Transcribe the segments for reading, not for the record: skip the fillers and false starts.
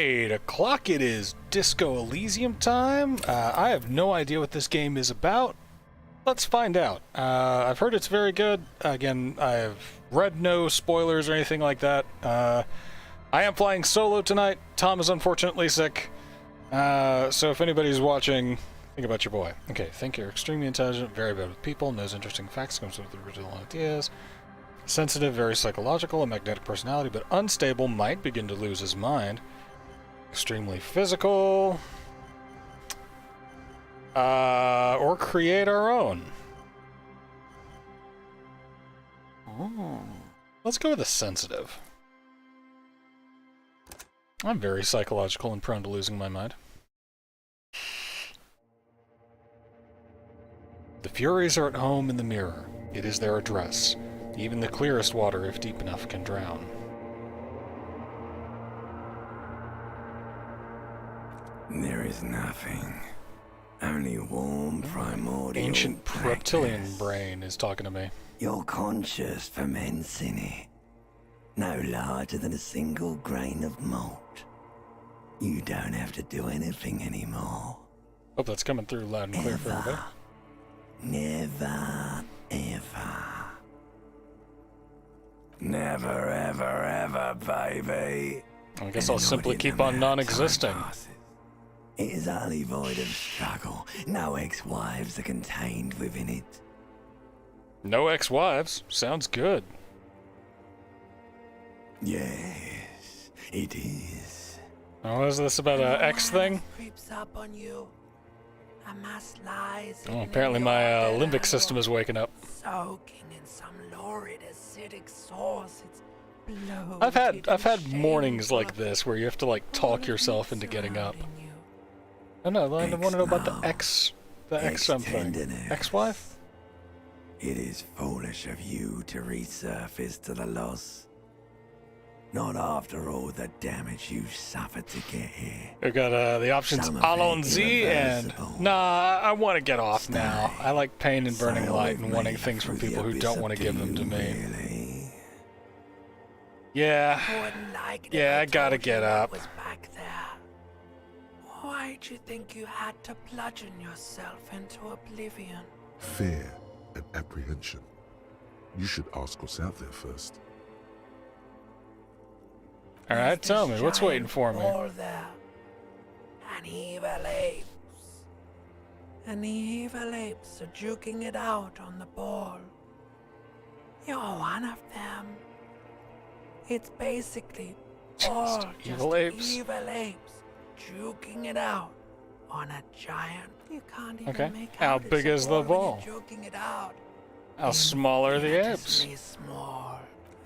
8 o'clock, it is Disco Elysium time. I have no idea what this game is about. Let's find out. I've heard it's very good. Again, I've read no spoilers or anything like that. I am flying solo tonight. Tom is unfortunately sick. So if anybody's watching, think about your boy. Okay, think you're extremely intelligent, very bad with people, knows interesting facts, comes with original ideas. Sensitive, very psychological, a magnetic personality, but unstable, might begin to lose his mind. Extremely physical. Or create our own. Let's go with the sensitive. I'm very psychological and prone to losing my mind. The Furies are at home in the mirror. It is their address. Even the clearest water, if deep enough, can drown. There is nothing. Only warm, primordial Ancient reptilian brain is talking to me. You're conscious ferments in it. No larger than a single grain of malt. You don't have to do anything anymore. Hope that's coming through loud and clear for everybody. Never, ever. Never, ever, ever, baby. I guess I'll simply keep on non-existing. It is utterly void of struggle. No ex-wives are contained within it. No ex-wives? Sounds good. Yes, it is. Oh, is this about an X thing? Creeps up on you. A mass lies. Oh, apparently my limbic system is waking up. Soaking in some lurid acidic sauce. It's bloated. I've had mornings like this where you have to like talk yourself into getting up. Oh no, I want to know about the X something. Ex-wife? It is foolish of you to resurface to the loss. Not after all the damage you've suffered to get here. We've got the options Allons-y and... Nah, I want to get off now. I like pain and burning light and wanting things from people who don't want to give them to me. Really? Yeah. Yeah, I gotta get up. Why'd you think you had to bludgeon yourself into oblivion? Fear and apprehension. You should ask what's out there first. Alright, tell me, what's waiting for me? There. And evil apes. And the evil apes are juking it out on the ball. You're one of them. It's basically all just evil apes juking it out on a giant. You can't even okay. make How out big is the ball? Joking it out. How small are the apes? Small.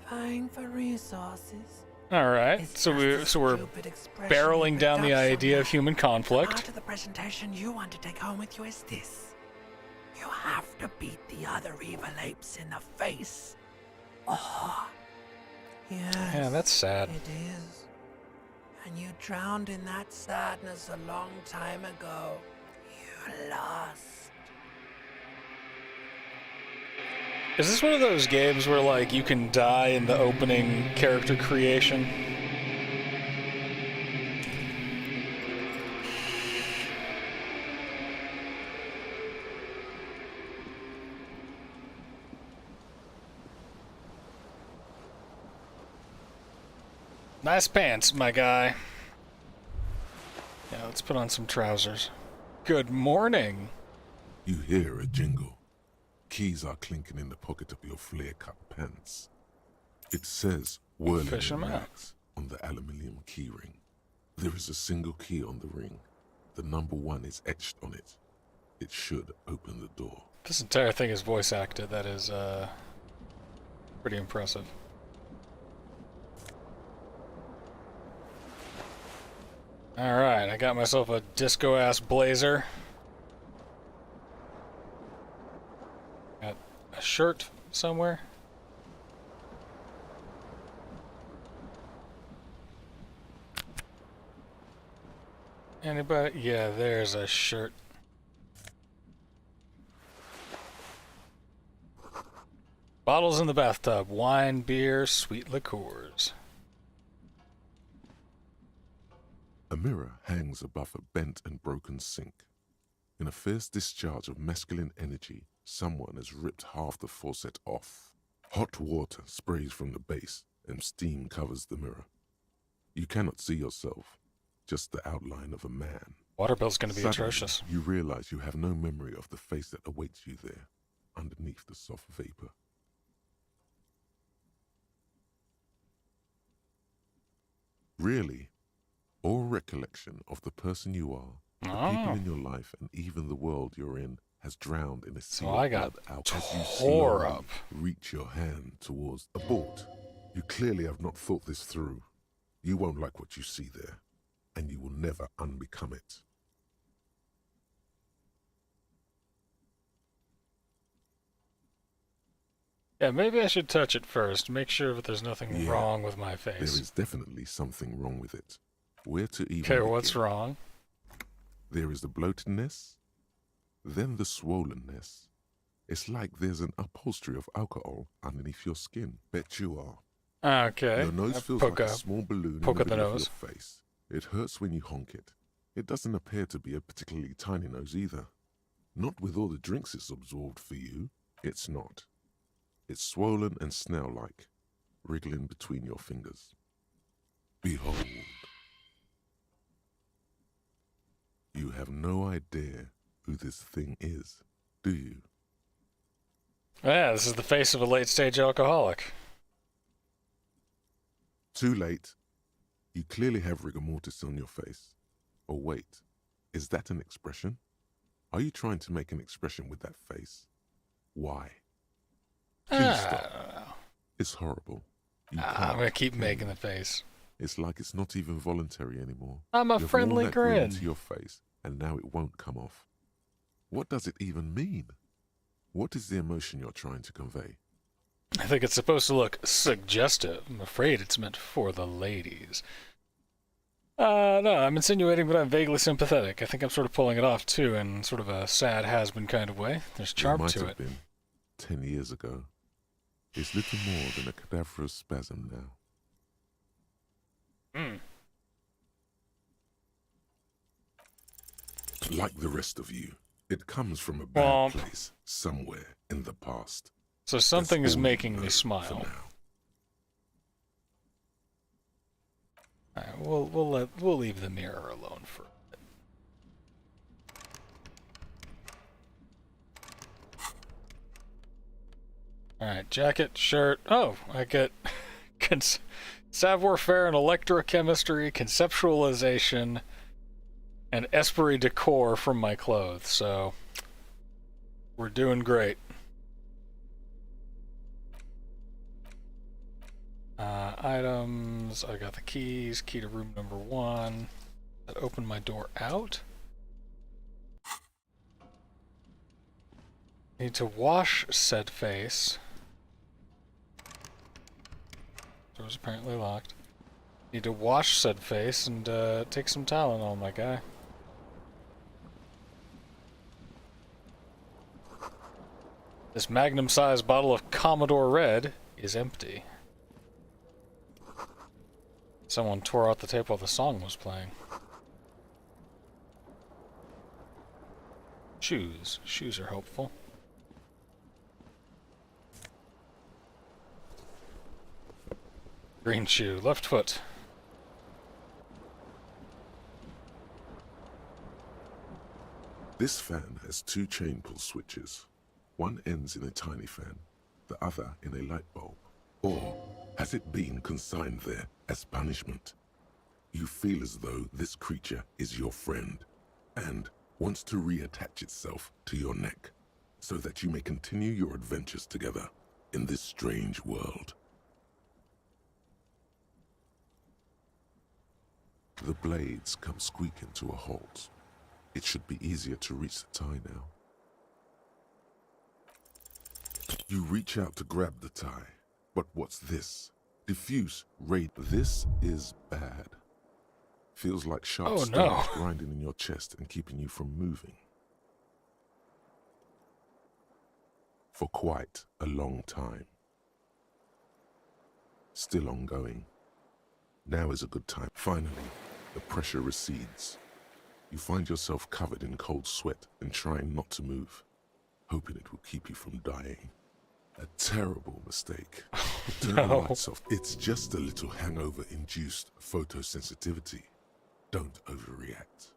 Vying for resources. Alright, so we're barreling down the idea of human conflict. Part of the presentation you want to take home with you is this. You have to beat the other evil apes in the face. Oh. Yes, yeah, that's sad. It is. And you drowned in that sadness a long time ago. You lost. Is this one of those games where, like, you can die in the opening character creation? Nice pants, my guy. Yeah, let's put on some trousers. Good morning. You hear a jingle. Keys are clinking in the pocket of your flare-cut pants. It says whirling Fish 'em out. racks on the aluminium key ring. There is a single key on the ring. The number 1 is etched on it. It should open the door. This entire thing is voice acted. That is, pretty impressive. Alright, I got myself a disco-ass blazer. Got a shirt somewhere. Anybody? Yeah, there's a shirt. Bottles in the bathtub. Wine, beer, sweet liqueurs. A mirror hangs above a bent and broken sink. In a fierce discharge of masculine energy, someone has ripped half the faucet off. Hot water sprays from the base, and steam covers the mirror. You cannot see yourself, just the outline of a man. Water bill's gonna be Suddenly, atrocious. you realize you have no memory of the face that awaits you there, underneath the soft vapor. Really, all recollection of the person you are, the people in your life, and even the world you're in has drowned in a sea So of I got blood out as you tore slowly up. reach your hand towards abort. You clearly have not thought this through. You won't like what you see there, and you will never unbecome it. Yeah, maybe I should touch it first. Make sure that there's nothing Yeah, wrong with my There face. is definitely something wrong with it. Where to even Okay, what's begin? wrong? There is the bloatedness, then the swollenness. It's like there's an upholstery of alcohol underneath your skin. Bet you are. Okay. Your nose I feels poke like a up. small balloon poke in at the the middle nose. of your face. It hurts when you honk it. It doesn't appear to be a particularly tiny nose either. Not with all the drinks it's absorbed for you. It's not. It's swollen and snail-like, wriggling between your fingers. Behold. You have no idea who this thing is, do you? Yeah, this is the face of a late-stage alcoholic. Too late. You clearly have rigor mortis on your face. Oh wait, is that an expression? Are you trying to make an expression with that face? Why? Please stop. It's horrible. You I'm can't, gonna keep can making you? the face. It's like it's not even voluntary anymore. I'm a You've worn friendly that grin grin. into your face, and now it won't come off. What does it even mean? What is the emotion you're trying to convey? I think it's supposed to look suggestive. I'm afraid it's meant for the ladies. No, I'm insinuating that I'm vaguely sympathetic. I think I'm sort of pulling it off, too, in sort of a sad has-been kind of way. There's charm might to have it. been 10 years ago. It's little more than a cadaverous spasm now. Like the rest of you, it comes from a bad Womp. place somewhere in the past. So something is That's all making you me know smile. for now. Alright, we'll leave the mirror alone for a bit. Alright, jacket, shirt. Oh, I get savoir-faire and electrochemistry, conceptualization, and esprit de corps from my clothes, so we're doing great. Items, I got the keys, key to room number 1. That opened my door out. Need to wash said face. Door's apparently locked. Need to wash said face and take some Tylenol, my guy. This magnum-sized bottle of Commodore Red is empty. Someone tore out the tape while the song was playing. Shoes. Shoes are helpful. Green shoe. Left foot. This fan has 2 chain pull switches. One ends in a tiny fan, the other in a light bulb. Or has it been consigned there as punishment? You feel as though this creature is your friend and wants to reattach itself to your neck so that you may continue your adventures together in this strange world. The blades come squeaking to a halt. It should be easier to reach the tie now. You reach out to grab the tie, but what's this? Diffuse, raid. This is bad. Feels like sharp Oh, stones no. grinding in your chest and keeping you from moving. For quite a long time. Still ongoing. Now is a good time. Finally, The pressure recedes. You find yourself covered in cold sweat and trying not to move, hoping it will keep you from dying. A terrible mistake. Turn the lights off. It's just a little hangover-induced photosensitivity. Don't overreact.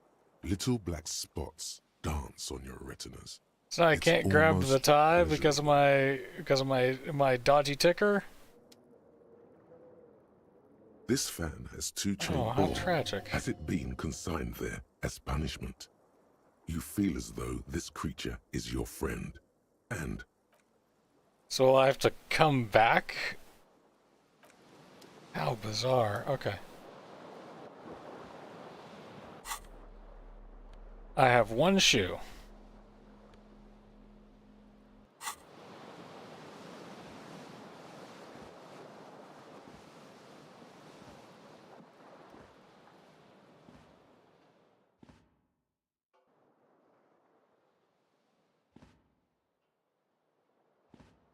Little black spots dance on your retinas. So I It's can't grab the almost tie because of my dodgy ticker? This fan has two chain Oh, how balls. tragic. Has it been consigned there as punishment? You feel as though this creature is your friend, and So will I have to come back? How bizarre. Okay. I have one shoe.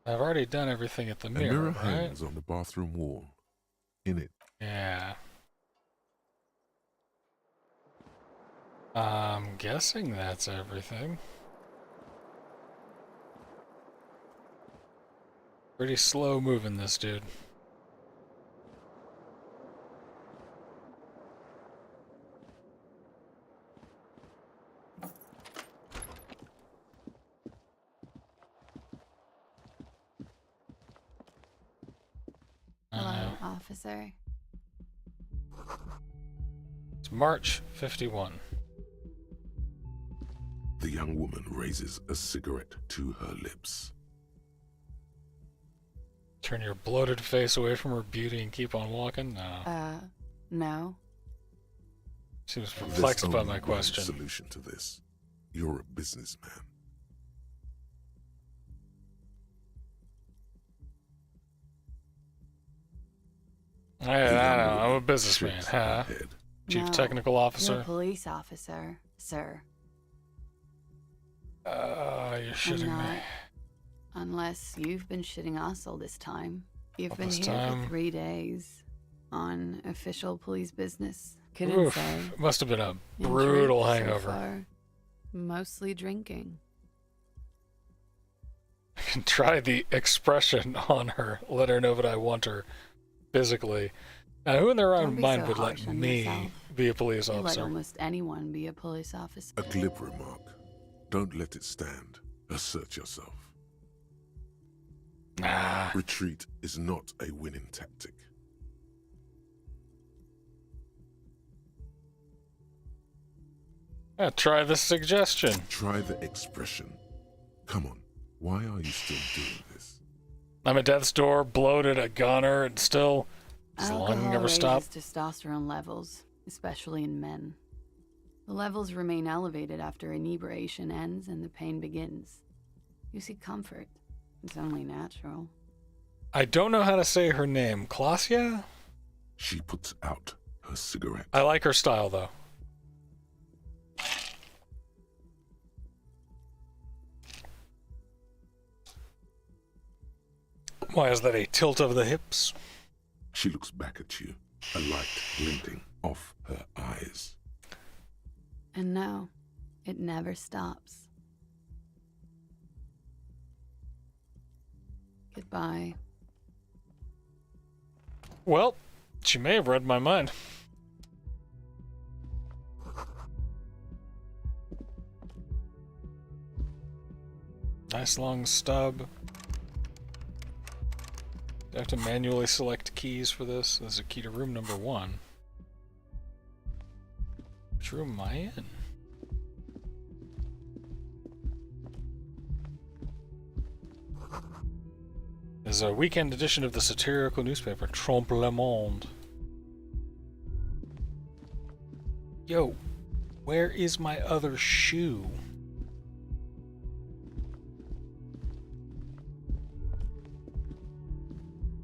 I've already done everything at the a mirror, mirror right? hangs on the bathroom wall. In it, Yeah. I'm guessing that's everything. Pretty slow moving, this dude. Hello, officer. It's March 51. the young woman raises a cigarette to her lips. Turn your bloated face away from her beauty and keep on walking? No. No. Seems There's perplexed by only my one question. solution to this. You're a businessman. I The don't young know. I'm a woman businessman, shakes huh? her head. Chief No, Technical You're Officer? a police officer, sir. You're shitting not. me. Unless you've been shitting us all this time. You've All been this here time? for 3 days. On official police business. Couldn't Oof. say. It must have been a In brutal truth, so hangover. far, mostly drinking. I can try the expression on her. Let her know that I want her physically. Now, who in their Don't own be mind so would harsh let on me yourself. be a police You let officer? almost anyone be a police officer. A glib remark. Don't let it stand. Assert yourself. Nah. Retreat is not a winning tactic. Yeah, try the suggestion. Try the expression. Come on, why are you still doing this? I'm at death's door, bloated, a gunner, and still, does the lung Alcohol never raises stop? testosterone levels, especially in men. The levels remain elevated after inebriation ends and the pain begins. You seek comfort. It's only natural. I don't know how to say her name. Klasia? She puts out her cigarette. I like her style, though. Why is that a tilt of the hips? She looks back at you, a light glinting off her eyes. And no, it never stops. Goodbye. Well, she may have read my mind. Nice long stub. Do I have to manually select keys for this? There's a key to room number 1. Which room am I in? There's a weekend edition of the satirical newspaper, Trompe le Monde. Yo, where is my other shoe?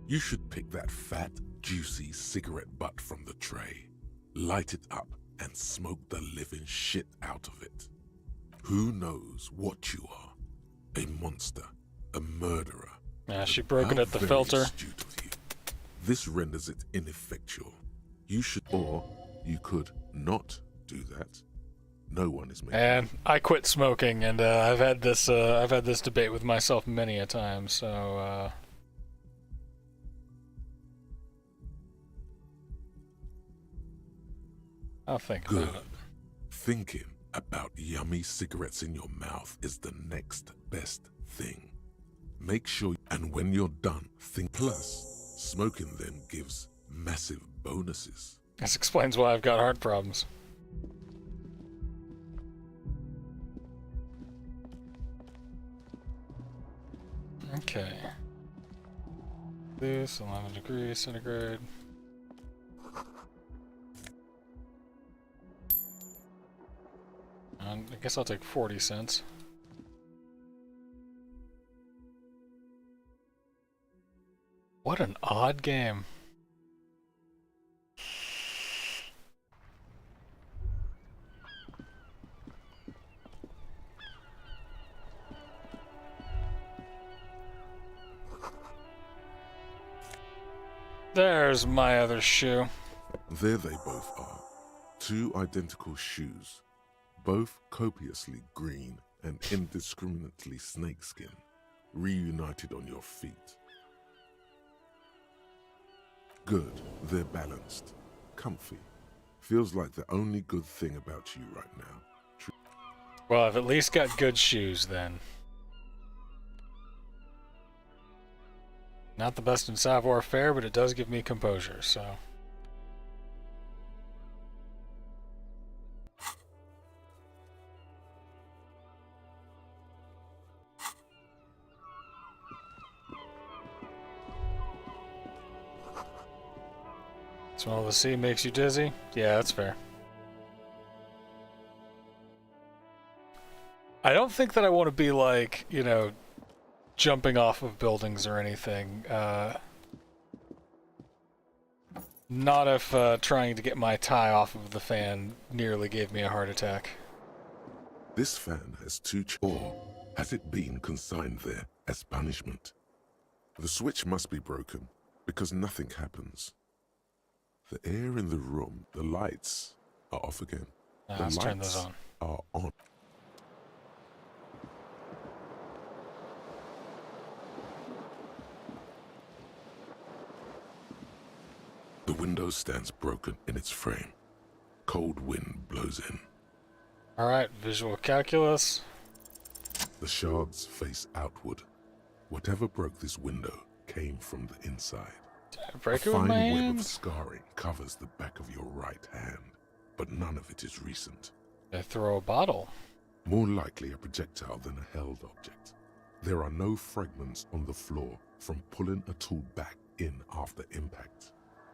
You should pick that fat, juicy cigarette butt from the tray, light it up, and smoke the living shit out of it. Who knows what you are? A monster, a murderer. Yeah, she broke it How at the very filter. astute of you. This renders it ineffectual. You should, or You could not do that. No one is making. And I quit smoking, and I've had this debate with myself many a time. So I'll think Good. about it. Thinking about yummy cigarettes in your mouth is the next best thing. Make sure, and when you're done, think. Plus, smoking then gives massive bonuses. This explains why I've got heart problems. Okay. This 11 degrees centigrade. And I guess I'll take 40 cents. What an odd game. There's my other shoe. There they both are. Two identical shoes, both copiously green and indiscriminately snakeskin, reunited on your feet. Good, they're balanced, comfy. Feels like the only good thing about you right now. Well, I've at least got good shoes then. Not the best in savoir-faire, but it does give me composure, so. Smell of the sea makes you dizzy? Yeah, that's fair. I don't think that I want to be like, you know, jumping off of buildings or anything. Not if trying to get my tie off of the fan nearly gave me a heart attack. This fan has or has it been consigned there as punishment? The switch must be broken because nothing happens. The air in the room, the lights are off again. Let's turn those on. Are on. The window stands broken in its frame. Cold wind blows in. Alright, visual calculus. The shards face outward. Whatever broke this window came from the inside. Did I break A it with my fine web of hands? scarring covers the back of your right hand, but none of it is recent. Did I throw a bottle? More likely a projectile than a held object. There are no fragments on the floor from pulling a tool back in after impact.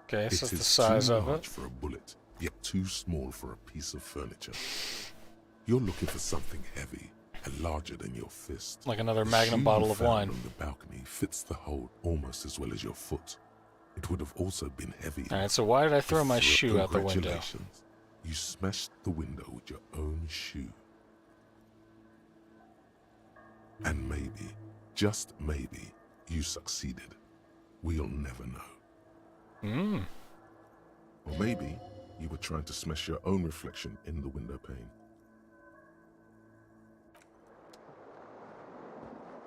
Okay, It so that's the is size too of large it. for a bullet, yet too small for a piece of furniture. You're looking for something heavy and larger than your fist. Like another The Magnum shoe bottle you of found wine. on the balcony fits the hold almost as well as your foot. It would have also been heavy. Alright, so why did I throw my shoe out the window? Congratulations. You smashed the window with your own shoe. And maybe, just maybe, you succeeded. We'll never know. Or maybe you were trying to smash your own reflection in the window pane.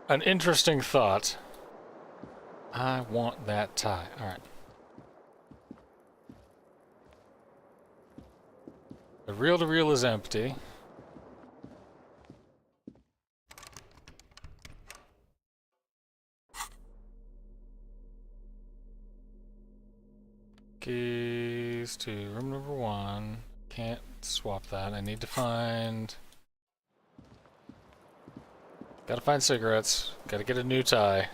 An interesting thought. I want that tie. Alright. The reel-to-reel is empty. Keys to room number 1. Can't swap that. I need to find... Gotta find cigarettes. Gotta get a new tie.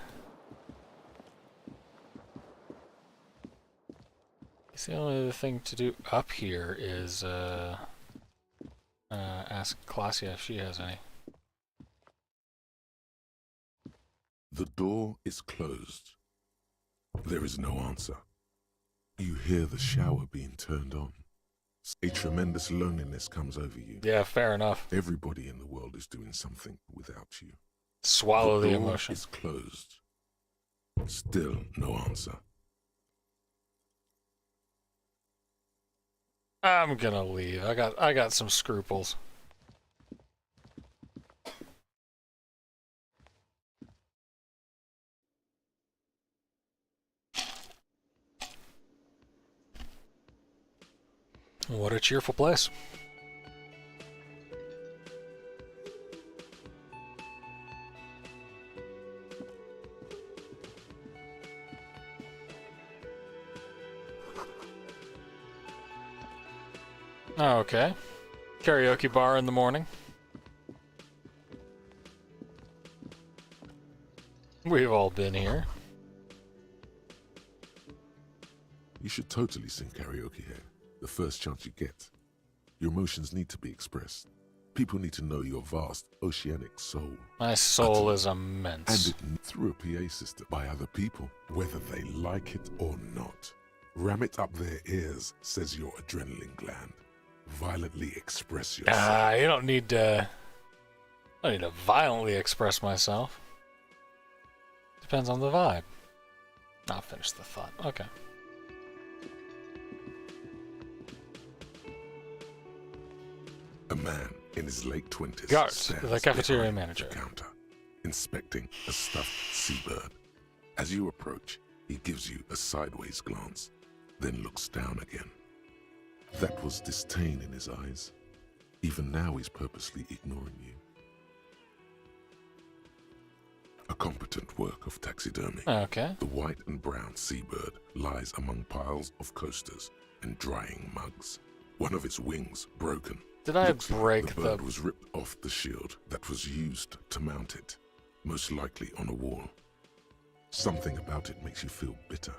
Guess the only other thing to do up here is ask Classia if she has any. The door is closed. There is no answer. You hear the shower being turned on. A tremendous loneliness comes over you. Yeah, fair enough. Everybody in the world is doing something without you. Swallow the door emotion. is closed. Still no answer. I'm gonna leave. I got some scruples. What a cheerful place. Okay. Karaoke bar in the morning. We've all been here. You should totally sing karaoke here, the first chance you get. Your emotions need to be expressed. People need to know your vast, oceanic soul. My soul is immense. And it through a PA system by other people, whether they like it or not. Ram it up their ears, says your adrenaline gland. Violently express yourself. You don't need to... I don't need to violently express myself. Depends on the vibe. I'll finish the thought. Okay. A man in his late 20s Gart, stands the cafeteria behind manager. the counter, inspecting a stuffed seabird. As you approach, he gives you a sideways glance, then looks down again. That was disdain in his eyes. Even now he's purposely ignoring you. A competent work of taxidermy. Okay. The white and brown seabird lies among piles of coasters and drying mugs. One of its wings broken. Did I Looks like break the bird was ripped off the shield that was used to mount it, most likely on a wall. Something about it makes you feel bitter.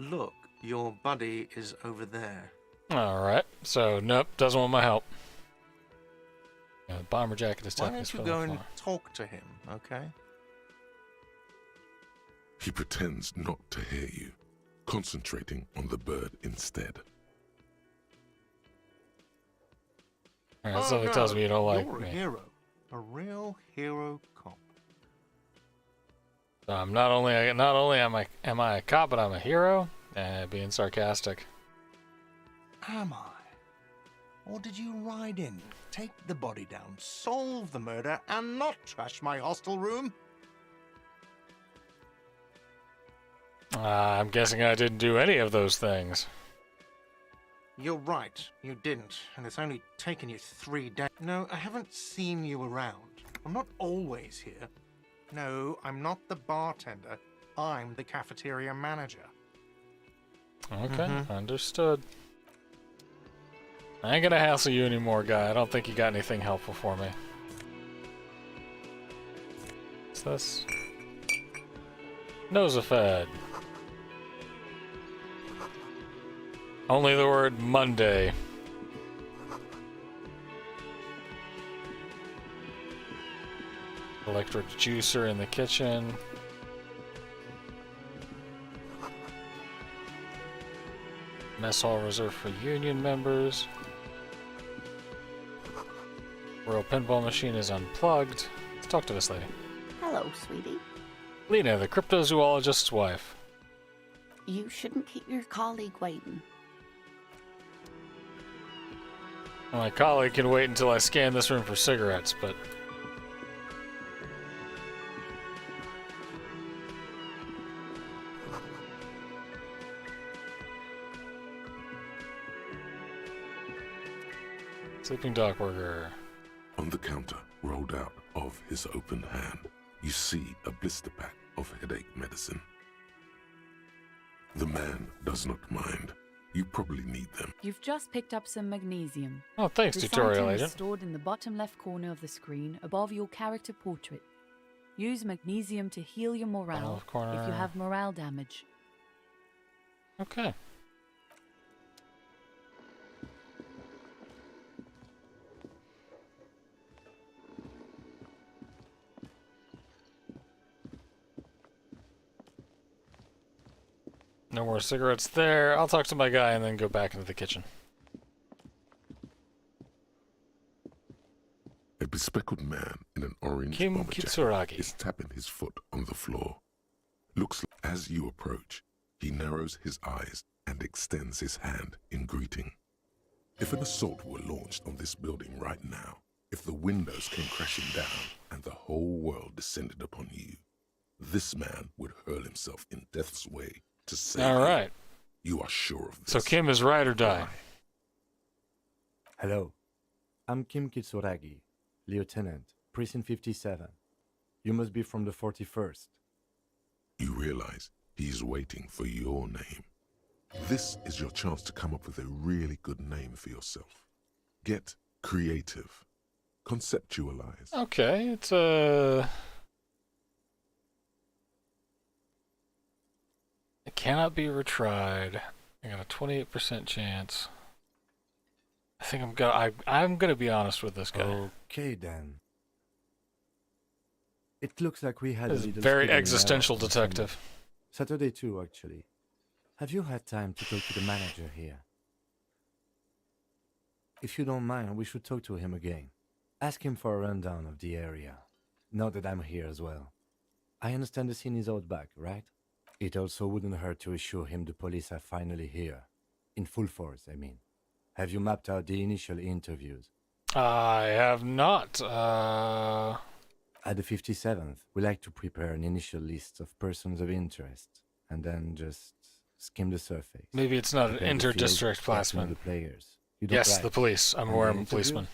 Look, your buddy is over there. Alright, so nope, doesn't want my help. Yeah, the bomber jacket is Why tucked don't you his go and talk to him, okay? He pretends not to hear you, concentrating on the bird instead. Alright, something tells me you don't like You're me. a hero. A real hero cop. So I'm not only am I a cop, but I'm a hero? Being sarcastic. Am I? Or did you ride in, take the body down, solve the murder, and not trash my hostel room? I'm guessing I didn't do any of those things. You're right, you didn't, and it's only taken you 3 days. No, I haven't seen you around. I'm not always here. No, I'm not the bartender. I'm the cafeteria manager. Okay, understood. I ain't gonna hassle you anymore, guy. I don't think you got anything helpful for me. What's this? Nosafed. Only the word Monday. Electric juicer in the kitchen. Mess hall reserved for union members. Royal pinball machine is unplugged. Let's talk to this lady. Hello, sweetie. Lena, the cryptozoologist's wife. You shouldn't keep your colleague waiting. My colleague can wait until I scan this room for cigarettes, but... Sleeping dog burger. On the counter, rolled out of his open hand, you see a blister pack of headache medicine. The man does not mind. You probably need them. You've just picked up some magnesium. Oh, thanks, This tutorial item is agent. stored in the bottom left corner of the screen above your character portrait. Use magnesium to heal your morale left corner. if you have morale damage. Okay. No more cigarettes there. I'll talk to my guy and then go back into the kitchen. A bespectacled man in an orange Kim bomber jacket Kitsuragi. is tapping his foot on the floor. Looks like as you approach, he narrows his eyes and extends his hand in greeting. If an assault were launched on this building right now, if the windows came crashing down and the whole world descended upon you, this man would hurl himself in death's way to save All right. you. You are sure of this. So Kim is ride or die. Why? Hello. I'm Kim Kitsuragi, Lieutenant, Precinct 57. You must be from the 41st. You realize he's waiting for your name. This is your chance to come up with a really good name for yourself. Get creative. Conceptualize. Okay, it's It cannot be retried. I got a 28% chance. I think I'm gonna be honest with this guy. Okay then. It looks like we had This is a little very spilling existential out on detective. Saturday too, actually. Have you had time to talk to the manager here? If you don't mind, we should talk to him again. Ask him for a rundown of the area. Now that I'm here as well. I understand the scene is out back, right? It also wouldn't hurt to assure him the police are finally here. In full force, I mean. Have you mapped out the initial interviews? I have not. At the 57th, we like to prepare an initial list of persons of interest, and then just skim the surface. Maybe it's not an Prepare the field, inter-district get to know placement. the players. You don't Yes, drive. the police. I'm And aware the I'm a interviews? policeman.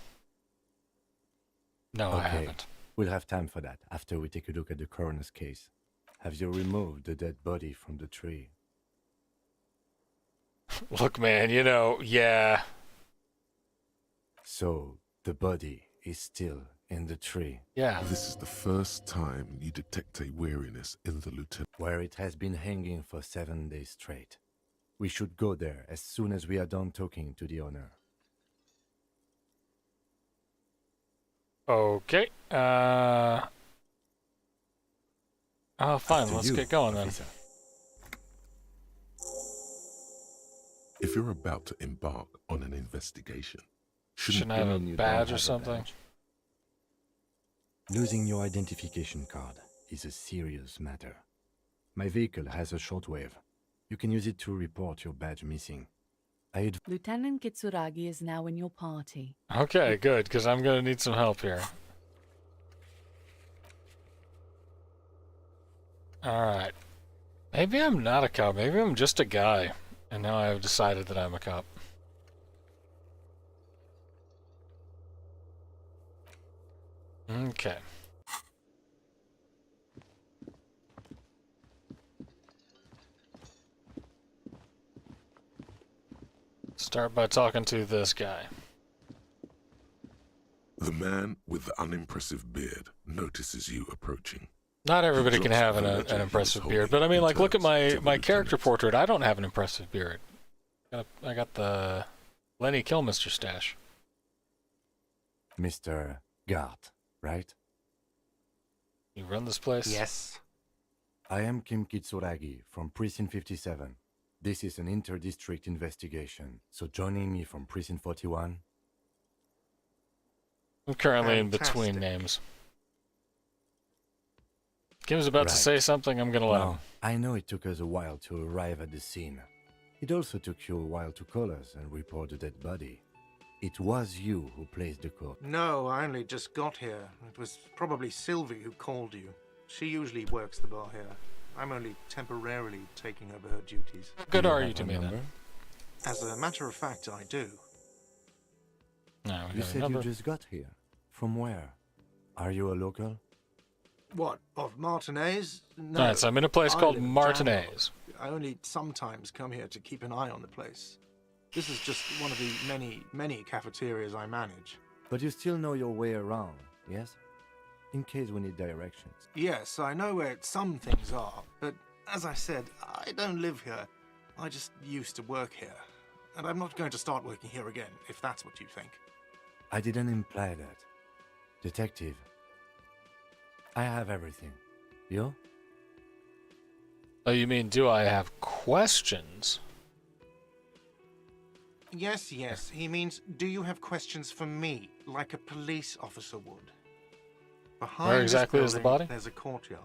No, I Okay. haven't. We'll have time for that after we take a look at the coroner's case. Have you removed the dead body from the tree? Look, man, yeah. So, the body is still in the tree, Yeah. This is the first time you detect a weariness in the lieutenant. where it has been hanging for 7 days straight. We should go there as soon as we are done talking to the owner. Okay. Oh, fine. To Let's you, get going then. officer. If you're about to embark on an investigation, Shouldn't I have You a mean you don't badge have or a something? badge? Losing your identification card is a serious matter. My vehicle has a shortwave. You can use it to report your badge missing. Lieutenant Kitsuragi is now in your party. Okay, good, because I'm going to need some help here. Alright. Maybe I'm not a cop. Maybe I'm just a guy. And now I've decided that I'm a cop. Okay. Start by talking to this guy. the man with the unimpressive beard notices you approaching. Not everybody can drops have the ledger an he impressive was beard, holding but I mean, and like, look at turns to my the character lieutenant. portrait. I don't have an impressive beard. I got the Lenny Kilmister stash. Mr. Gart, right? You run this place? Yes. I am Kim Kitsuragi from Precinct 57. This is an inter-district investigation, so joining me from Precinct 41... I'm currently in between Fantastic. names. Kim's about to Right. say something, I'm gonna let him. Now, I know it took us a while to arrive at the scene. It also took you a while to call us and report the dead body. It was you who placed the call. No, I only just got here. It was probably Sylvie who called you. She usually works the bar here. I'm only temporarily taking over her duties. How good Do are have you to her me number? then? As a matter of fact, I do. No, we You got a said number. you just got here. From where? Are you a local? What, of Martinez? No. Alright, so I'm in a place I called live in Martinez. Jamrock. I only sometimes come here to keep an eye on the place. This is just one of the many cafeterias I manage. But you still know your way around, yes? In case we need directions. Yes, I know where some things are, but as I said, I don't live here. I just used to work here. And I'm not going to start working here again, if that's what you think. I didn't imply that. Detective. I have everything. You? Oh, you mean, do I have questions? Yes, he means, do you have questions for me, like a police officer would? Behind Where this exactly is the building, body? There's a courtyard.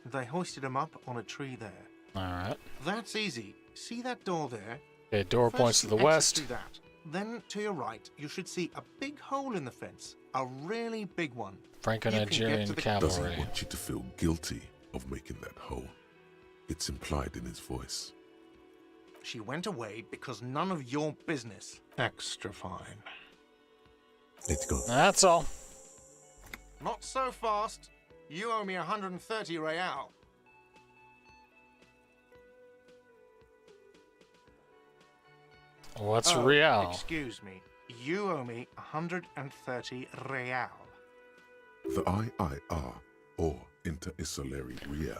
They hoisted him up on a tree there. Alright. That's easy. See that door there? Okay, door First points to you the exit west. through that. Then to your right, you should see a big hole in the fence. A really big one. Franco-Nigerian Does he cavalry. want you to feel guilty of making that hole? It's implied in his voice. She went away because none of your business. Extra fine. Let's go. That's all. Not so fast. You owe me 130 real. What's Oh, real? Excuse me. You owe me 130 real. The IIR, or Inter-Isolary Real,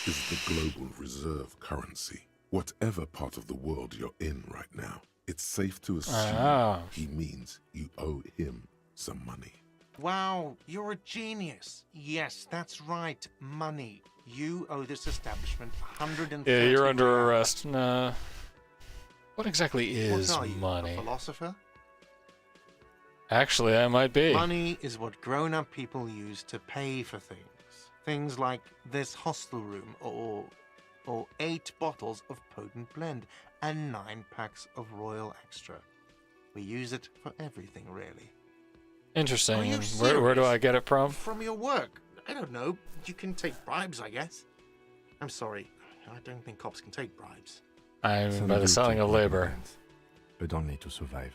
is the global reserve currency. Whatever part of the world you're in right now, it's safe to assume he means you owe him some money. Wow, you're a genius. Yes, that's right. Money. You owe this establishment 130 Yeah, you're under real. arrest. Nah. What exactly is What are you, money? a philosopher? Actually, I might be. Money is what grown-up people use to pay for things. Things like this hostel room, or 8 bottles of potent blend, and 9 packs of Royal Extra. We use it for everything, really. Interesting. Are you Where do serious? I get it from? From your work. I don't know. You can take bribes, I guess. I'm sorry. I don't think cops can take bribes. I'm Some by the do selling take of labor. recompense, but only to survive.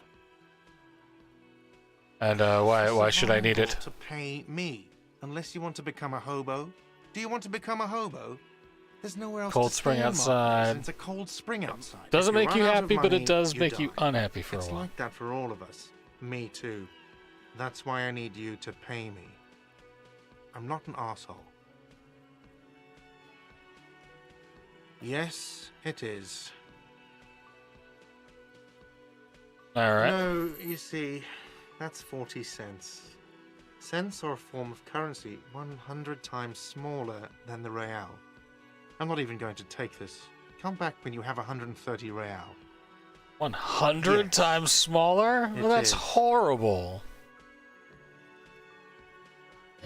And why should I need it? To pay me, unless you want to become a hobo. Do you want to become a hobo? There's nowhere else Cold to spring stay in Marcus, outside. and it's a cold spring outside. Doesn't If make you run out of happy, but money, it does you make you die. unhappy for a It's while. like that for all of us. Me too. That's why I need you to pay me. I'm not an asshole. Yes, it is. All right. No, you see, that's 40 cents. Cents are a form of currency 100 times smaller than the real. I'm not even going to take this. Come back when you have 130 real. 100 Yes. times smaller? It Well, that's is. horrible.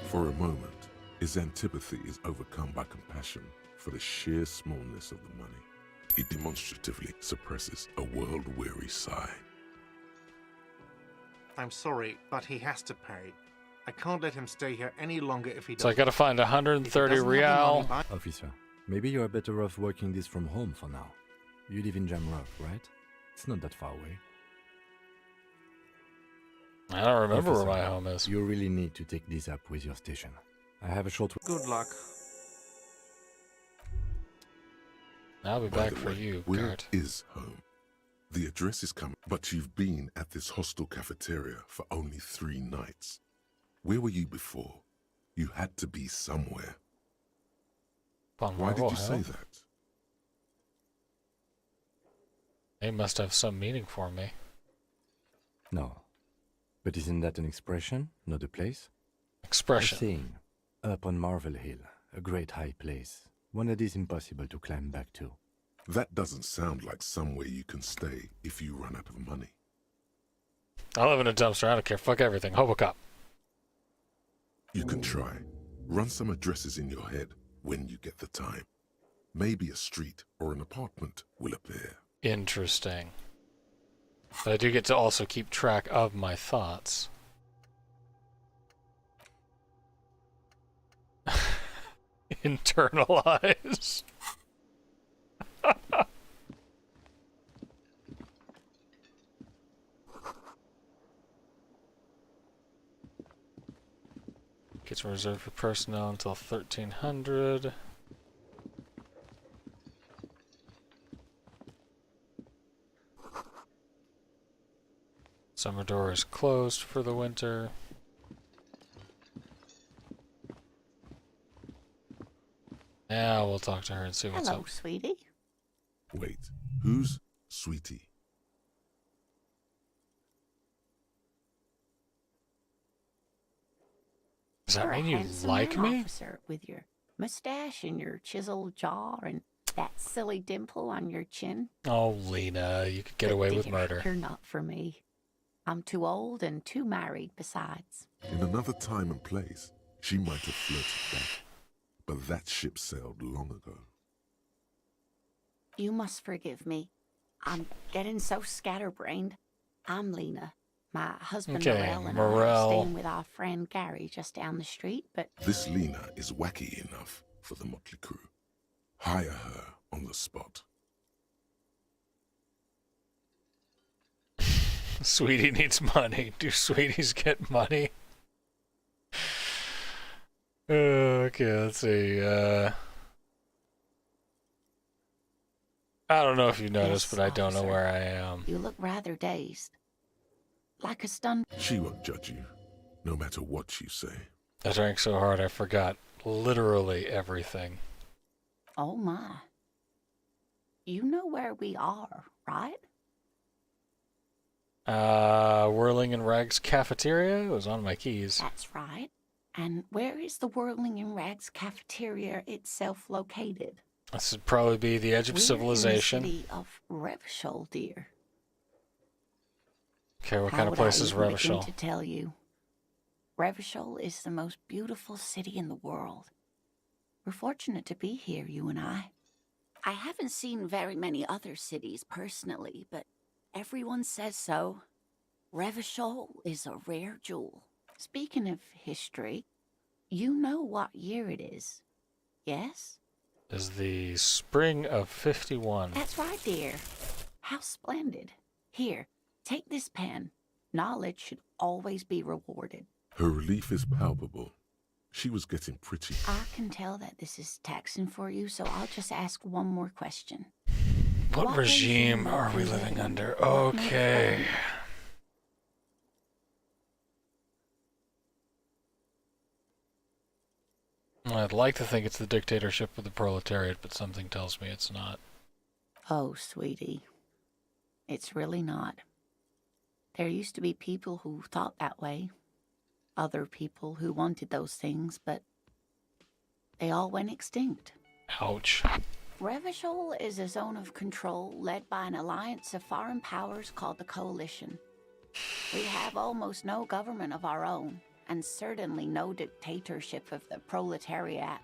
For a moment, his antipathy is overcome by compassion for the sheer smallness of the money. He demonstratively suppresses a world-weary sigh. I'm sorry, but he has to pay. I can't let him stay here any longer if he So I doesn't. gotta find If he 130 doesn't have the money real. by- Officer, maybe you are better off working this from home for now. You live in Jamrock, right? It's not that far away. I don't remember Officer, where my home is. You really need to take this up with your station. I have a short... Good luck. I'll be By back the for way, you, where Gart. is home? The address is coming, but you've been at this hostel cafeteria for only 3 nights. Where were you before? You had to be somewhere. Upon Why did Marvel you say Hill? that? They must have some meaning for me. No. But isn't that an expression, not a place? A Expression. saying. Up on Marvel Hill, a great high place. One that is impossible to climb back to. That doesn't sound like somewhere you can stay if you run out of money. I live in a dumpster. I don't care. Fuck everything. Hobocop. You can try. Run some addresses in your head when you get the time. Maybe a street or an apartment will appear. Interesting. But I do get to also keep track of my thoughts. Internalize. Gets reserved for personnel until 1300. Summer door is closed for the winter. Now we'll talk to her and see what's Hello, up. sweetie. Wait, who's Sweetie? Does that You're a mean you handsome like man, me? officer, with your mustache and your chiseled jaw and that silly dimple on your chin. Oh, Lena, you could get But away with dear, murder. You're not for me. I'm too old and too married besides. In another time and place, she might have flirted back. But that ship sailed long ago. You must forgive me. I'm getting so scatterbrained. I'm Lena. My husband Okay, Morel and I Morel. are staying with our friend Gary just down the street, but This Lena is wacky enough for the motley crew. Hire her on the spot. Sweetie needs money. Do sweeties get money? Okay, let's see. I don't know if you noticed, Yes, but I don't know officer. where I am. you look rather dazed. Like a stunned. She won't judge you, no matter what you say. I drank so hard I forgot literally everything. Oh my. You know where we are, right? Whirling in Rags cafeteria? It was on my keys. That's right. And where is the Whirling in Rags cafeteria itself located? This would probably be the edge of We're civilization. in the city of Revachol, dear. Okay, what How kind of would place I is even begin Revachol? to tell you? Revachol is the most beautiful city in the world. We're fortunate to be here, you and I. I haven't seen very many other cities personally, but everyone says so. Revachol is a rare jewel. Speaking of history, you know what year it is, yes? Is the spring of 51. That's right, dear. How splendid. Here, take this pen. Knowledge should always be rewarded. Her relief is palpable. She was getting pretty. I can tell that this is taxing for you, so I'll just ask one more question. What regime are we living under? Okay. I'd like to think it's the dictatorship of the proletariat, but something tells me it's not. Oh, sweetie. It's really not. There used to be people who thought that way. Other people who wanted those things, but they all went extinct. Ouch. Revachol is a zone of control led by an alliance of foreign powers called the Coalition. We have almost no government of our own, and certainly no dictatorship of the proletariat.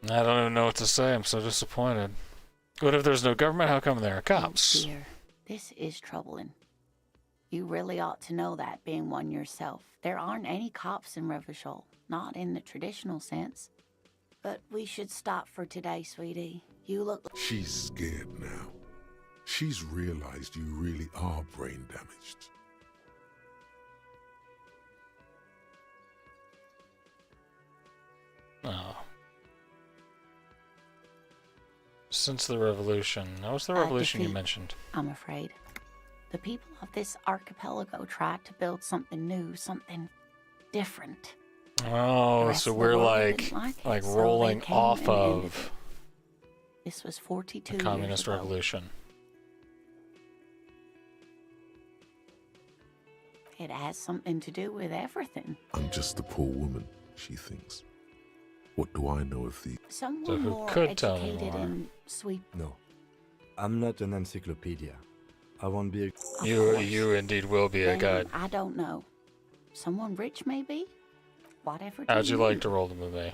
I don't even know what to say. I'm so disappointed. What if there's no government? How come there are cops? Oh dear, this is troubling. You really ought to know that, being one yourself. There aren't any cops in Revachol, not in the traditional sense. But we should stop for today, sweetie. You look... She's scared now. She's realized you really are brain damaged. Oh. Since the revolution. That was the revolution you defeat, mentioned. I'm afraid. The people of this archipelago tried to build something new, something different. Oh, The rest so of the we're world like didn't like it, so they rolling came off and ended of This was 42 the years communist ago. revolution. It has something to do with everything. I'm just a poor woman, she thinks. What do I know of the... Someone who more could tell me educated more? and sweet. No, I'm not an encyclopedia. I won't be a... Of You course. indeed will be a Then guide. I don't know. Someone rich, maybe? Whatever. do How'd you like need. to roll the movie?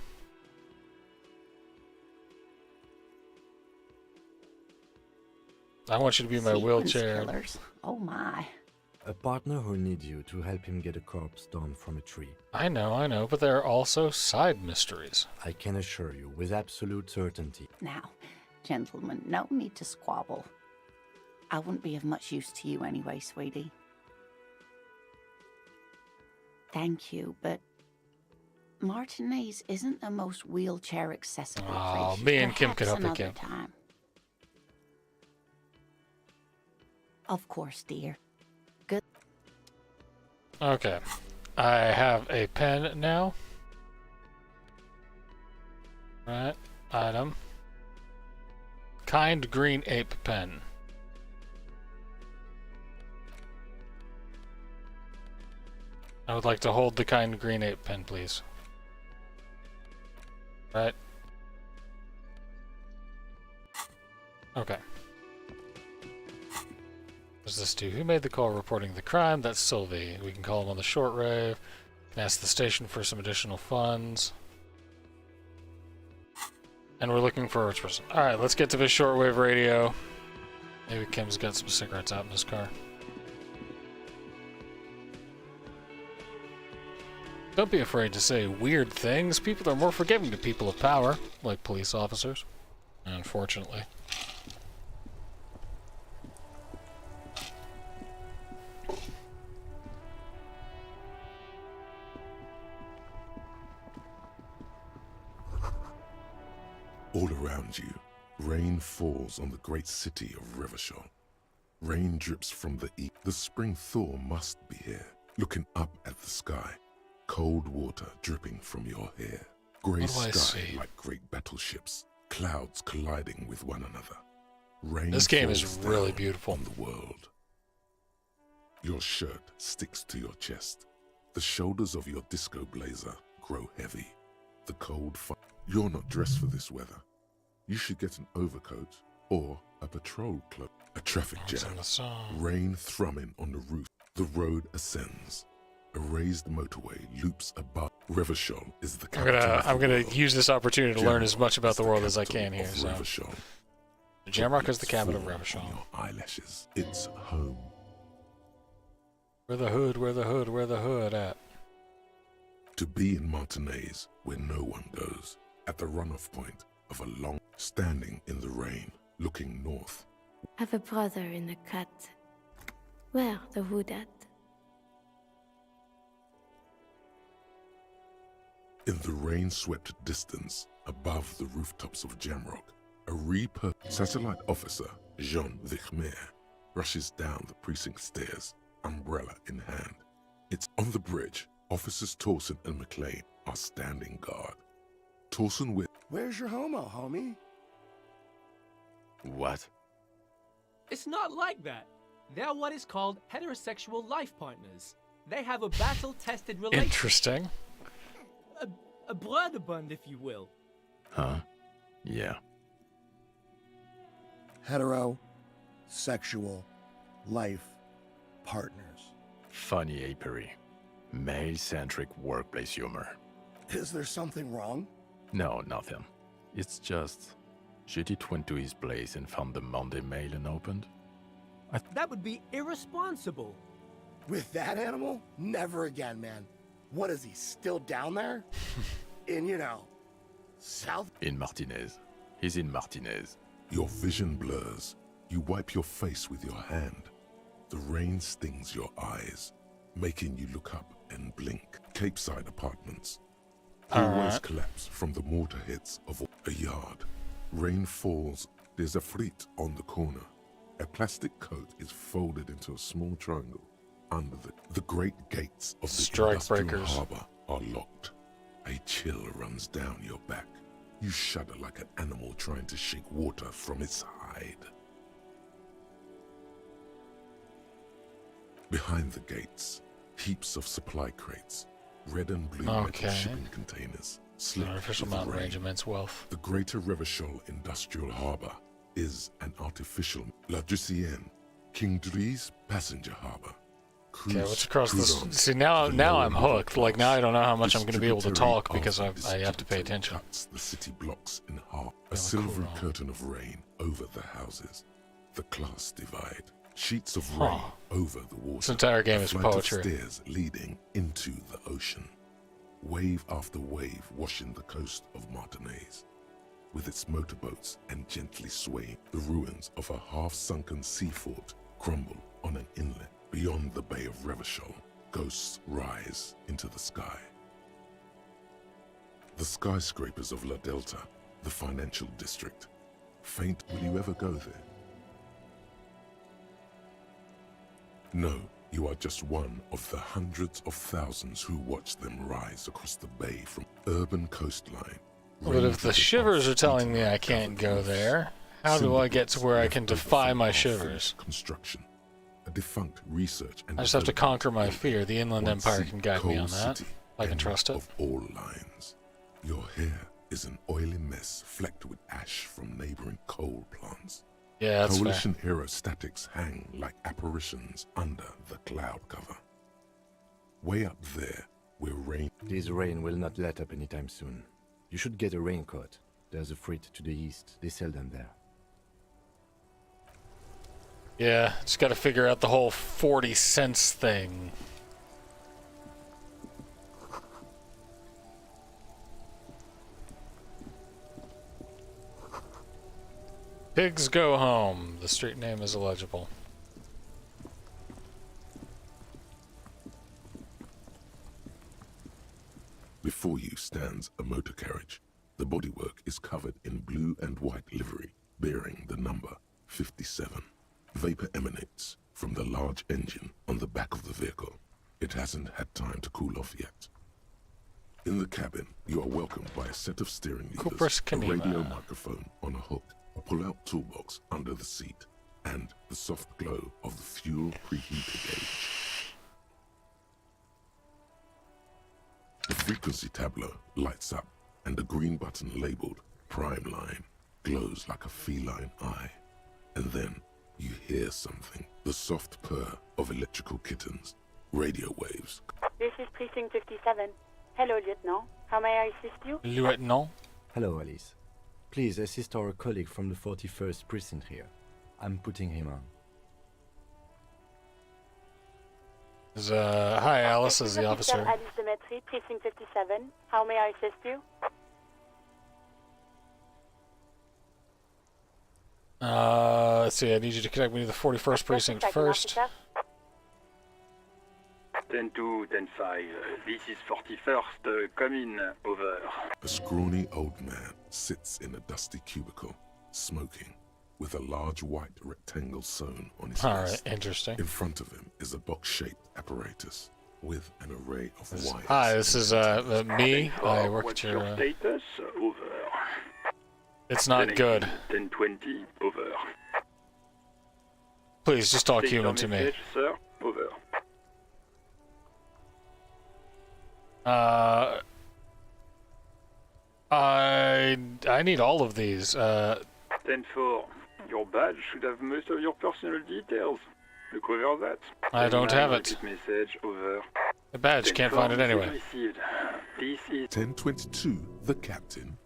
I want you to be my Sequence wheelchair. killers. Oh my. A partner who needs you to help him get a corpse down from a tree. I know, but there are also side mysteries. I can assure you with absolute certainty. Now, gentlemen, no need to squabble. I wouldn't be of much use to you anyway, sweetie. Thank you, but Martinez isn't the most wheelchair accessible Oh, place. me and Kim could Perhaps help you, another Kim. time. Of course, dear. Okay. I have a pen now. Right. Item. Kind green ape pen. I would like to hold the kind green ape pen, please. Right. Okay. What does this do? Who made the call reporting the crime? That's Sylvie. We can call him on the shortwave. Ask the station for some additional funds. And we're looking for a person. Alright, let's get to this shortwave radio. Maybe Kim's got some cigarettes out in his car. Don't be afraid to say weird things. People are more forgiving to people of power, like police officers. Unfortunately. All around you, rain falls on the great city of Revachol. Rain drips from the east. The spring thaw must be here. Looking up at the sky, cold water dripping from your hair. Grey sky like great battleships, clouds colliding with one another. Rain this game is falls really down beautiful. on the world. Your shirt sticks to your chest. The shoulders of your disco blazer grow heavy. The cold You're not dressed for this weather. You should get an overcoat or a patrol cloak. A traffic jam. Rain thrumming on the roof. The road ascends. A raised motorway loops above. Revachol is the capital. I'm gonna use this opportunity to learn as much about the world as I can here. So. Revachol. Jamrock is the capital of Revachol. Your eyelashes. It's home. Where the hood? Where the hood? Where the hood at? To be in Martinaise, where no one goes, at the runoff point of a long standing in the rain, looking north. Have a brother in the cut. Where the hood at? In the rain-swept distance, above the rooftops of Jamrock, a satellite officer, JON the Khmer, rushes down the precinct stairs, umbrella in hand. It's on the bridge. Officers Torsen and McLean are standing guard. Torsen with... Where's your homo, homie? What? It's not like that. They're what is called heterosexual life partners. They have a battle-tested relationship. Interesting. A brother bond, if you will. Huh? Yeah. Hetero-sexual life partners. Funny apery. Male-centric workplace humor. Is there something wrong? No, nothing. It's just... Judith went to his place and found the Monday mail unopened. That would be irresponsible. With that animal? Never again, man. What is he, still down there? In, South... In Martinez. He's in Martinez. Your vision blurs. You wipe your face with your hand. The rain stings your eyes, making you look up and blink. Capeside apartments. Always collapse from the mortar hits of a yard. Rain falls. There's a fleet on the corner. A plastic coat is folded into a small triangle. Under the great gates of the industrial harbor are locked. A chill runs down your back. You shudder like an animal trying to shake water from its hide. Behind the gates, heaps of supply crates, red and blue metal shipping containers, slick Artificial mountain range, immense wealth. The Greater Revachol Industrial Harbor is an artificial La Drusienne, King Dries passenger harbor. Okay, what's across this? See, now I'm hooked. Like, now I don't know how much I'm going to be able to talk because I have to pay attention. Cuts the city blocks in half. A silvery curtain of rain over the houses. The class divide. Sheets of rain over the water. This entire game is poetry. A flight of stairs leading into the ocean. Wave after wave washing the coast of Martinaise. With its motorboats and gently swaying, the ruins of a half-sunken sea fort crumble on an inlet. Beyond the Bay of Revachol, ghosts rise into the sky. The skyscrapers of La Delta, the financial district. Faint, will you ever go there? No, you are just one of the hundreds of thousands who watch them rise across the bay from urban coastline. But if the shivers are telling me I can't go there, how do I get to where I can defy my shivers? Construction. A defunct research and I just have to conquer my fear. The Inland Empire can guide me on that. I can trust it. Of all lines, your hair is an oily mess flecked with ash from neighboring coal plants. Yeah, that's Coalition aerostatics hang like apparitions under the cloud cover. Way up there, where rain... This rain will not let up anytime soon. You should get a raincoat. There's a freight to the east. They sell them there. Yeah, just gotta figure out the whole 40 cents thing. Pigs Go Home. The street name is illegible. Before you stands a motor carriage. The bodywork is covered in blue and white livery, bearing the number 57. Vapor emanates from the large engine on the back of the vehicle. It hasn't had time to cool off yet. In the cabin, you are welcomed by a set of steering levers, a radio microphone on a hook, a pull-out toolbox under the seat, and the soft glow of the fuel preheater gauge. The frequency tableau lights up, and the green button labeled Prime Line glows like a feline eye. And then you hear something, the soft purr of electrical kittens, radio waves. This is Precinct 57. Hello, Lieutenant. How may I assist you? Lieutenant? Hello, Alice. Please assist our colleague from the 41st Precinct here. I'm putting him on. Hi, Alice, is the officer. Alice Demetri, Precinct 57. How may I assist you? Let's see, I need you to connect me to the 41st Precinct first. 10-2, 10-5. This is 41st. Come in. Over. A scrawny old man sits in a dusty cubicle, smoking, with a large white rectangle sewn on his Alright, interesting. In front of him is a box-shaped apparatus with an array of wires. Hi, this is me. I work at your... Status? Over. It's not good. 10-20. Over. Please, just talk human to me. Message, sir. Over. I need all of these. 10-4. Your badge should have most of your personal details. Look over that. I don't have it. Message, over. The badge, can't find it anyway. Received. This is 1022, the captain.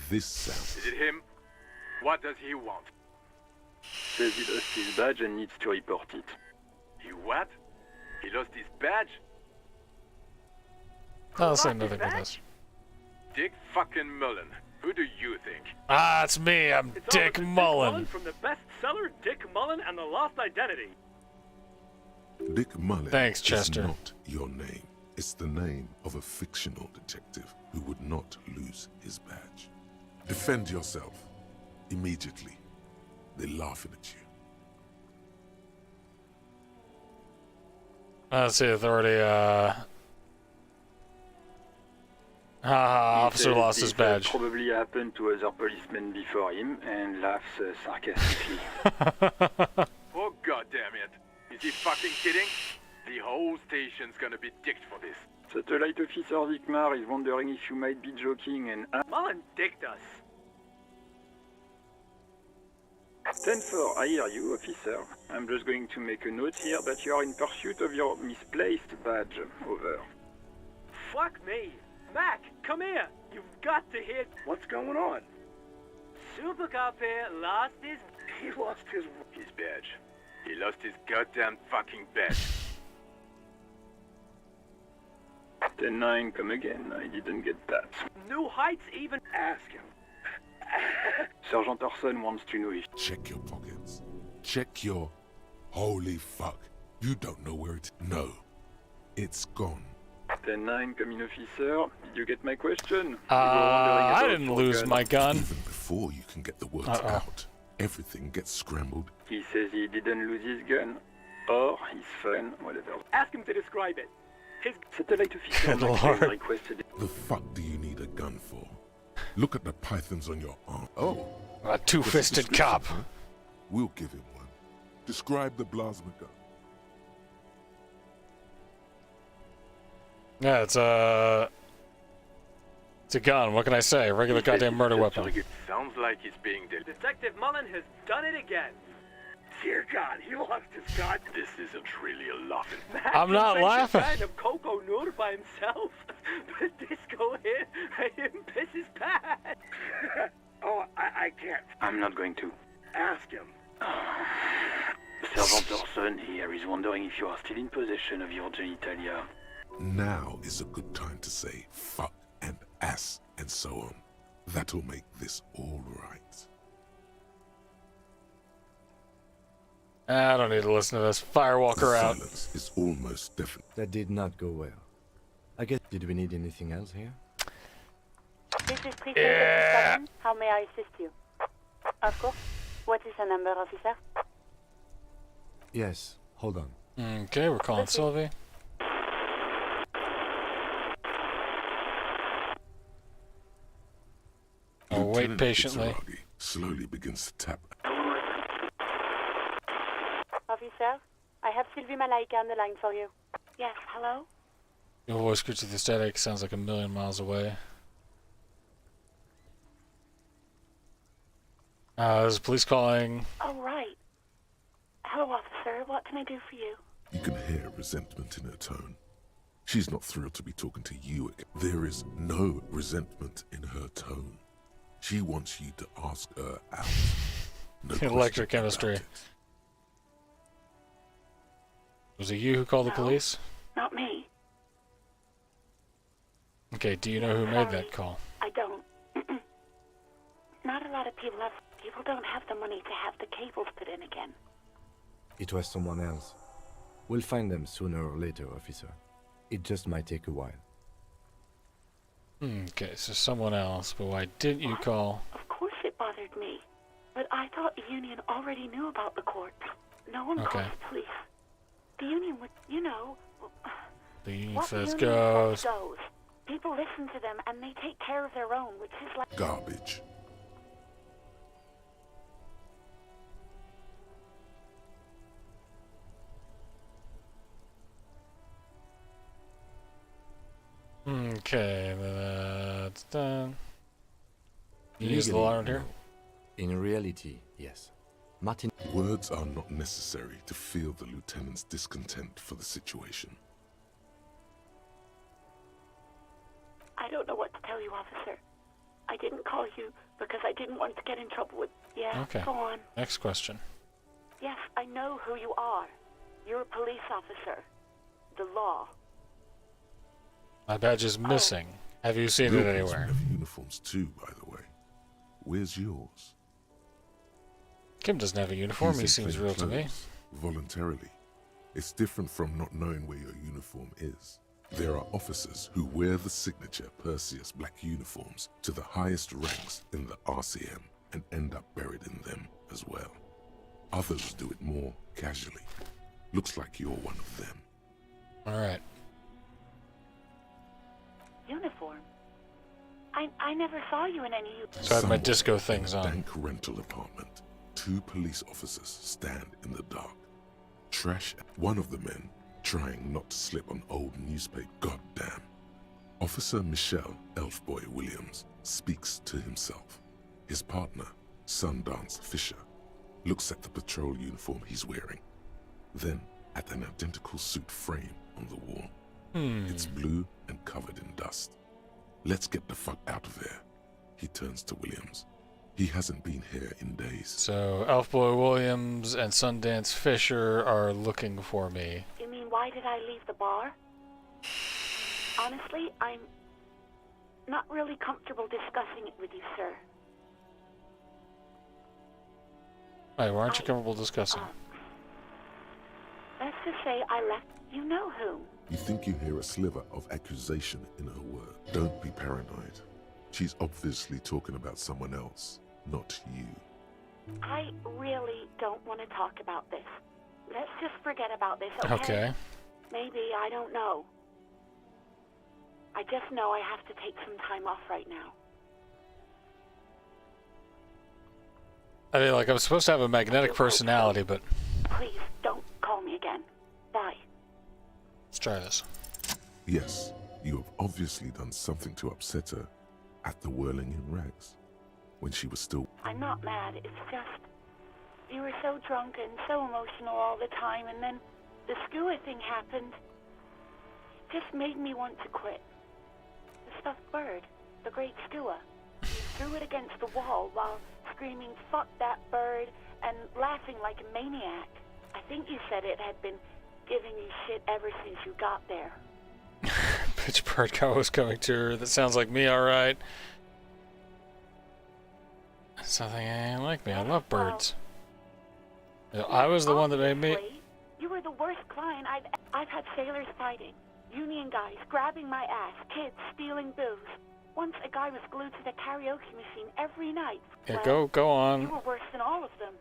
This sound. Is it him? What does he want? Says he lost his badge and needs to report it. He what? He lost his badge? I'll say nothing to this. Dick fucking Mullen. Who do you think? Ah, it's me. I'm Dick Mullen. From the bestseller Dick Mullen and the Lost Identity. Dick Mullen. Thanks, Chester. Is not your name. It's the name of a fictional detective who would not lose his badge. Defend yourself. Immediately. They're laughing at you. Let's see, authority, officer lost his badge. Probably happened to other policemen before him and laughs sarcastically. Oh, goddamn it. Is he fucking kidding? The whole station's gonna be dicked for this. Satellite Officer Vicmar is wondering if you might be joking and... Mullen dicked us. 10-4, I hear you, officer. I'm just going to make a note here that you are in pursuit of your misplaced badge. Over. Fuck me. Mac, come here. You've got to hear... What's going on? Super Cop here lost his... He lost his badge. He lost his goddamn fucking badge. 10-9, come again. I didn't get that. New Heights even... Ask him. Sergeant Orson wants to know if... Check your pockets. Check your... Holy fuck. You don't know where it's... No. It's gone. 10-9, come in, officer. Did you get my question? I didn't lose my gun. Even before you can get the words out, everything gets scrambled. He says he didn't lose his gun. Or his phone, whatever. Ask him to describe it. His... Satellite officer requested... The fuck do you need a gun for? Look at the pythons on your arm. Oh. A two-fisted cop. Huh? We'll give him one. Describe the plasma gun. Yeah, it's a gun. What can I say? Regular goddamn murder weapon. It sounds like he's being dead. Detective Mullen has done it again. Dear God, he lost his gun. This isn't really a laughing. I'm not laughing. Kind of Coco Nur by himself, but Disco here made him piss his pants. Oh, I can't. I'm not going to. Ask him. Sergeant Orson here is wondering if you are still in possession of your genitalia. Now is a good time to say fuck and ass and so on. That'll make this all right. I don't need to listen to this. Firewalker out. Silence is almost deafening. That did not go well. I guess, did we need anything else here? This is Precinct 57. How may I assist you? Of course. What is the number, officer? Yes, hold on. Okay, we're calling Sylvie. I'll wait Lieutenant patiently. Itsuragi slowly begins to tap. Officer, I have Sylvie Malaika on the line for you. Yes, hello? Your voice grew to the static. Sounds like a million miles away. There's police calling. Oh, right. Hello, officer. What can I do for you? You can hear resentment in her tone. She's not thrilled to be talking to you again. There is no resentment in her tone. She wants you to ask her out. No Electric chemistry. Was it you who called the police? Not me. Okay, do you know who made that call? I don't. Not a lot of people don't have the money to have the cables put in again. It was someone else. We'll find them sooner or later, officer. It just might take a while. Okay, so someone else, but why didn't you call? Of course it bothered me. But I thought the union already knew about the court. No one calls the police. The union would, you know... The union what says the union goes. goes. People listen to them and they take care of their own, which is like... Garbage. Okay, that's done. You use the alarm here? In reality, yes. Martin. Words are not necessary to feel the lieutenant's discontent for the situation. I don't know what to tell you, officer. I didn't call you because I didn't want to get in trouble with... Yeah, Okay. go on. Next question. Yes, I know who you are. You're a police officer. The law. My badge is missing. Have you seen it Your anywhere? policemen have uniforms too, by the way. Where's yours? Kim doesn't have a uniform. He He's in seems plain real to me. clothes, voluntarily. It's different from not knowing where your uniform is. There are officers who wear the signature Perseus black uniforms to the highest ranks in the RCM and end up buried in them as well. Others do it more casually. Looks like you're one of them. All right. Uniform? I never saw you in any... So I have my Somewhere disco in a things on. bank rental apartment, 2 police officers stand in the dark. Trash one of the men, trying not to slip on old newspaper. Goddamn. Officer Michelle Elfboy Williams speaks to himself. His partner, Sundance Fisher, looks at the patrol uniform he's wearing, then at an identical suit frame on the wall. It's blue and covered in dust. Let's get the fuck out of there. He turns to Williams. He hasn't been here in days. So Elfboy Williams and Sundance Fisher are looking for me. You mean, why did I leave the bar? Honestly, I'm not really comfortable discussing it with you, sir. Hey, why aren't you comfortable discussing? Let's just say I left... You know whom. You think you hear a sliver of accusation in her word. Don't be paranoid. She's obviously talking about someone else, not you. I really don't want to talk about this. Let's just forget about this, okay? Okay. Maybe, I don't know. I just know I have to take some time off right now. I mean, like, I'm supposed to have a magnetic personality, but... Please, don't call me again. Bye. Let's try this. Yes, you have obviously done something to upset her at the Whirling in Rags, when she was still... I'm not mad, it's just... You were so drunk and so emotional all the time, and then the skua thing happened. It just made me want to quit. The stuffed bird, the great skua. He's threw it against the wall while screaming, "Fuck that bird," and laughing like a maniac. I think you said it had been giving you shit ever since you got there. Bitch bird was coming to her. That sounds like me, alright. Something ain't like me. I love birds. I was the one that made me. You were the worst client I've had sailors fighting. Union guys grabbing my ass, kids stealing booze. Once a guy was glued to the karaoke machine every night. Yeah, well, go on. You were worse than all of them.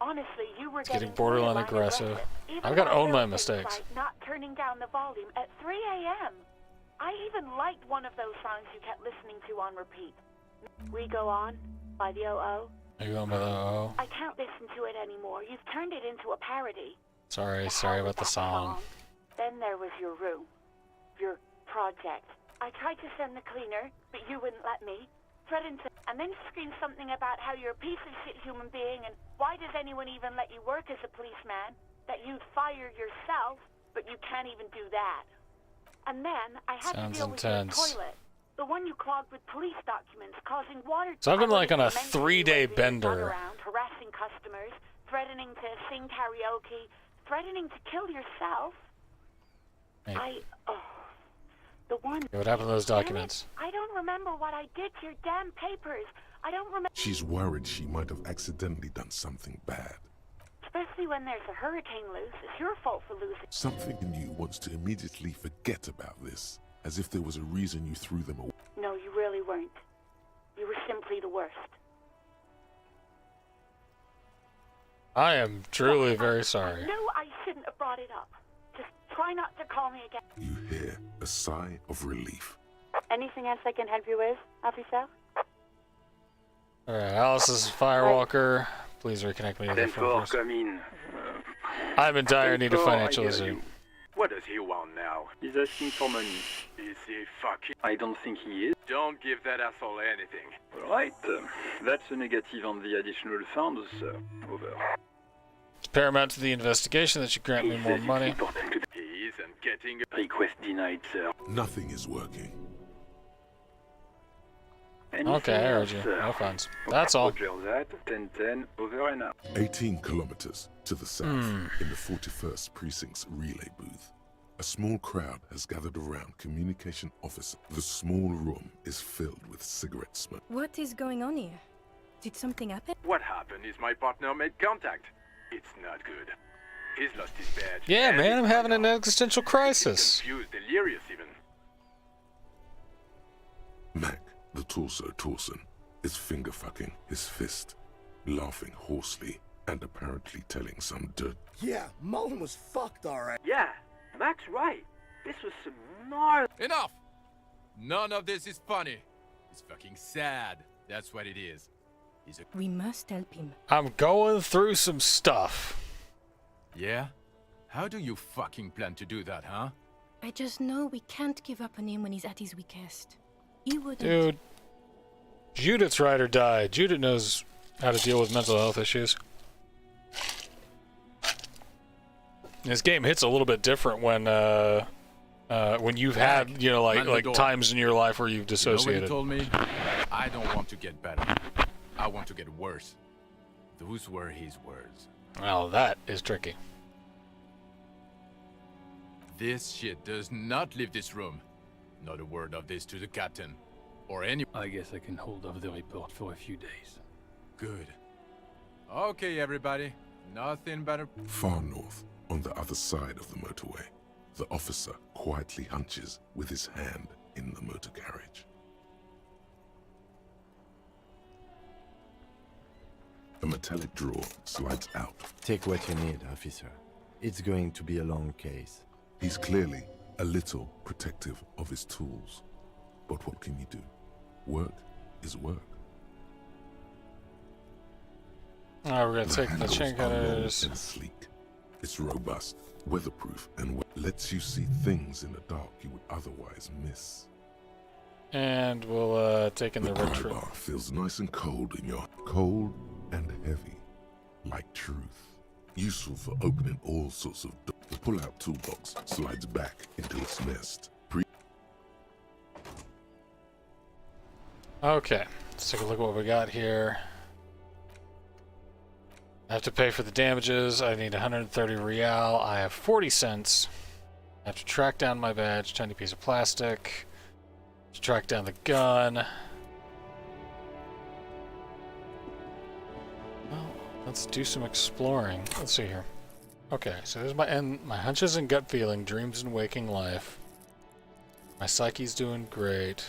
Honestly, you were getting borderline aggressive. I've got to own my mistakes. Not turning down the volume at 3 a.m. I even liked one of those songs you kept listening to on repeat. We Go On by the O.O. Are you going by the O.O.? I can't listen to it anymore. You've turned it into a parody. Sorry about the song. Then there was your room. Your project. I tried to send the cleaner, but you wouldn't let me. Threatened to, and then screamed something about how you're a piece of shit human being, and why does anyone even let you work as a policeman? That you'd fire yourself, but you can't even do that. And then I had to deal with your toilet. The one you clogged with police documents, causing water. So I've been like on a 3-day bender. Around, harassing customers, threatening to sing karaoke, threatening to kill yourself. Hey. The one. What happened to those documents? I don't remember what I did to your damn papers. I don't remember. She's worried she might have accidentally done something bad. Especially when there's a hurricane loose. It's your fault for losing. Something in you wants to immediately forget about this, as if there was a reason you threw them away. No, you really weren't. You were simply the worst. I am truly very sorry. No, I shouldn't have brought it up. Just try not to call me again. You hear a sigh of relief. Anything else I can help you with, officer? Alright, Alice is Firewalker. Please reconnect me to the phone. Come in. I'm in dire need of financial aid. What does he want now? He's asking for money. Is he fucking? I don't think he is. Don't give that asshole anything. Alright, that's a negative on the additional funds, sir. Over. It's paramount to the investigation that you grant me more money. He isn't getting a request denied, sir. Nothing is working. Okay, I heard you. No funds. That's all. Roger that. 10-10, over and out. 18 kilometers to the south, in the 41st Precinct's relay booth, a small crowd has gathered around Communication Officer. The small room is filled with cigarette smoke. What is going on here? Did something happen? What happened is my partner made contact. It's not good. He's lost his badge. Yeah, man, I'm having an existential crisis. Confused, delirious even. Mac, the torso Torson, is finger-fucking his fist, laughing hoarsely and apparently telling some dirt. Yeah, Mullen was fucked alright. Yeah, Mac's right. This was some gnarly. Enough! None of this is funny. It's fucking sad. That's what it is. We must help him. I'm going through some stuff. Yeah? How do you fucking plan to do that, huh? I just know we can't give up on him when he's at his weakest. He wouldn't. Dude, Judith's ride or die. Judith knows how to deal with mental health issues. This game hits a little bit different when you've had, you know, like times in your life where you've dissociated. You know what he told me? I don't want to get better. I want to get worse. Those were his words. Well, that is tricky. This shit does not leave this room. Not a word of this to the captain. Or any... I guess I can hold off the report for a few days. Good. Okay, everybody. Nothing better... Far north, on the other side of the motorway, the officer quietly hunches with his hand in the motor carriage. A metallic drawer slides out. Take what you need, officer. It's going to be a long case. He's clearly a little protective of his tools. But what can you do? Work is work. Alright, we're gonna take the chain cutters. And sleek. It's robust, weatherproof, and lets you see things in the dark you would otherwise miss. And we'll take in the retro. Bar feels nice and cold in your cold and heavy, like truth. Useful for opening all sorts of doors. The pull-out toolbox slides back into its nest. Okay, Let's take a look at what we got here. I have to pay for the damages. I need 130 real. I have 40 cents. I have to track down my badge, tiny piece of plastic. To track down the gun. Well, let's do some exploring. Let's see here. Okay, so there's my hunches and gut feeling, dreams and waking life. My psyche's doing great.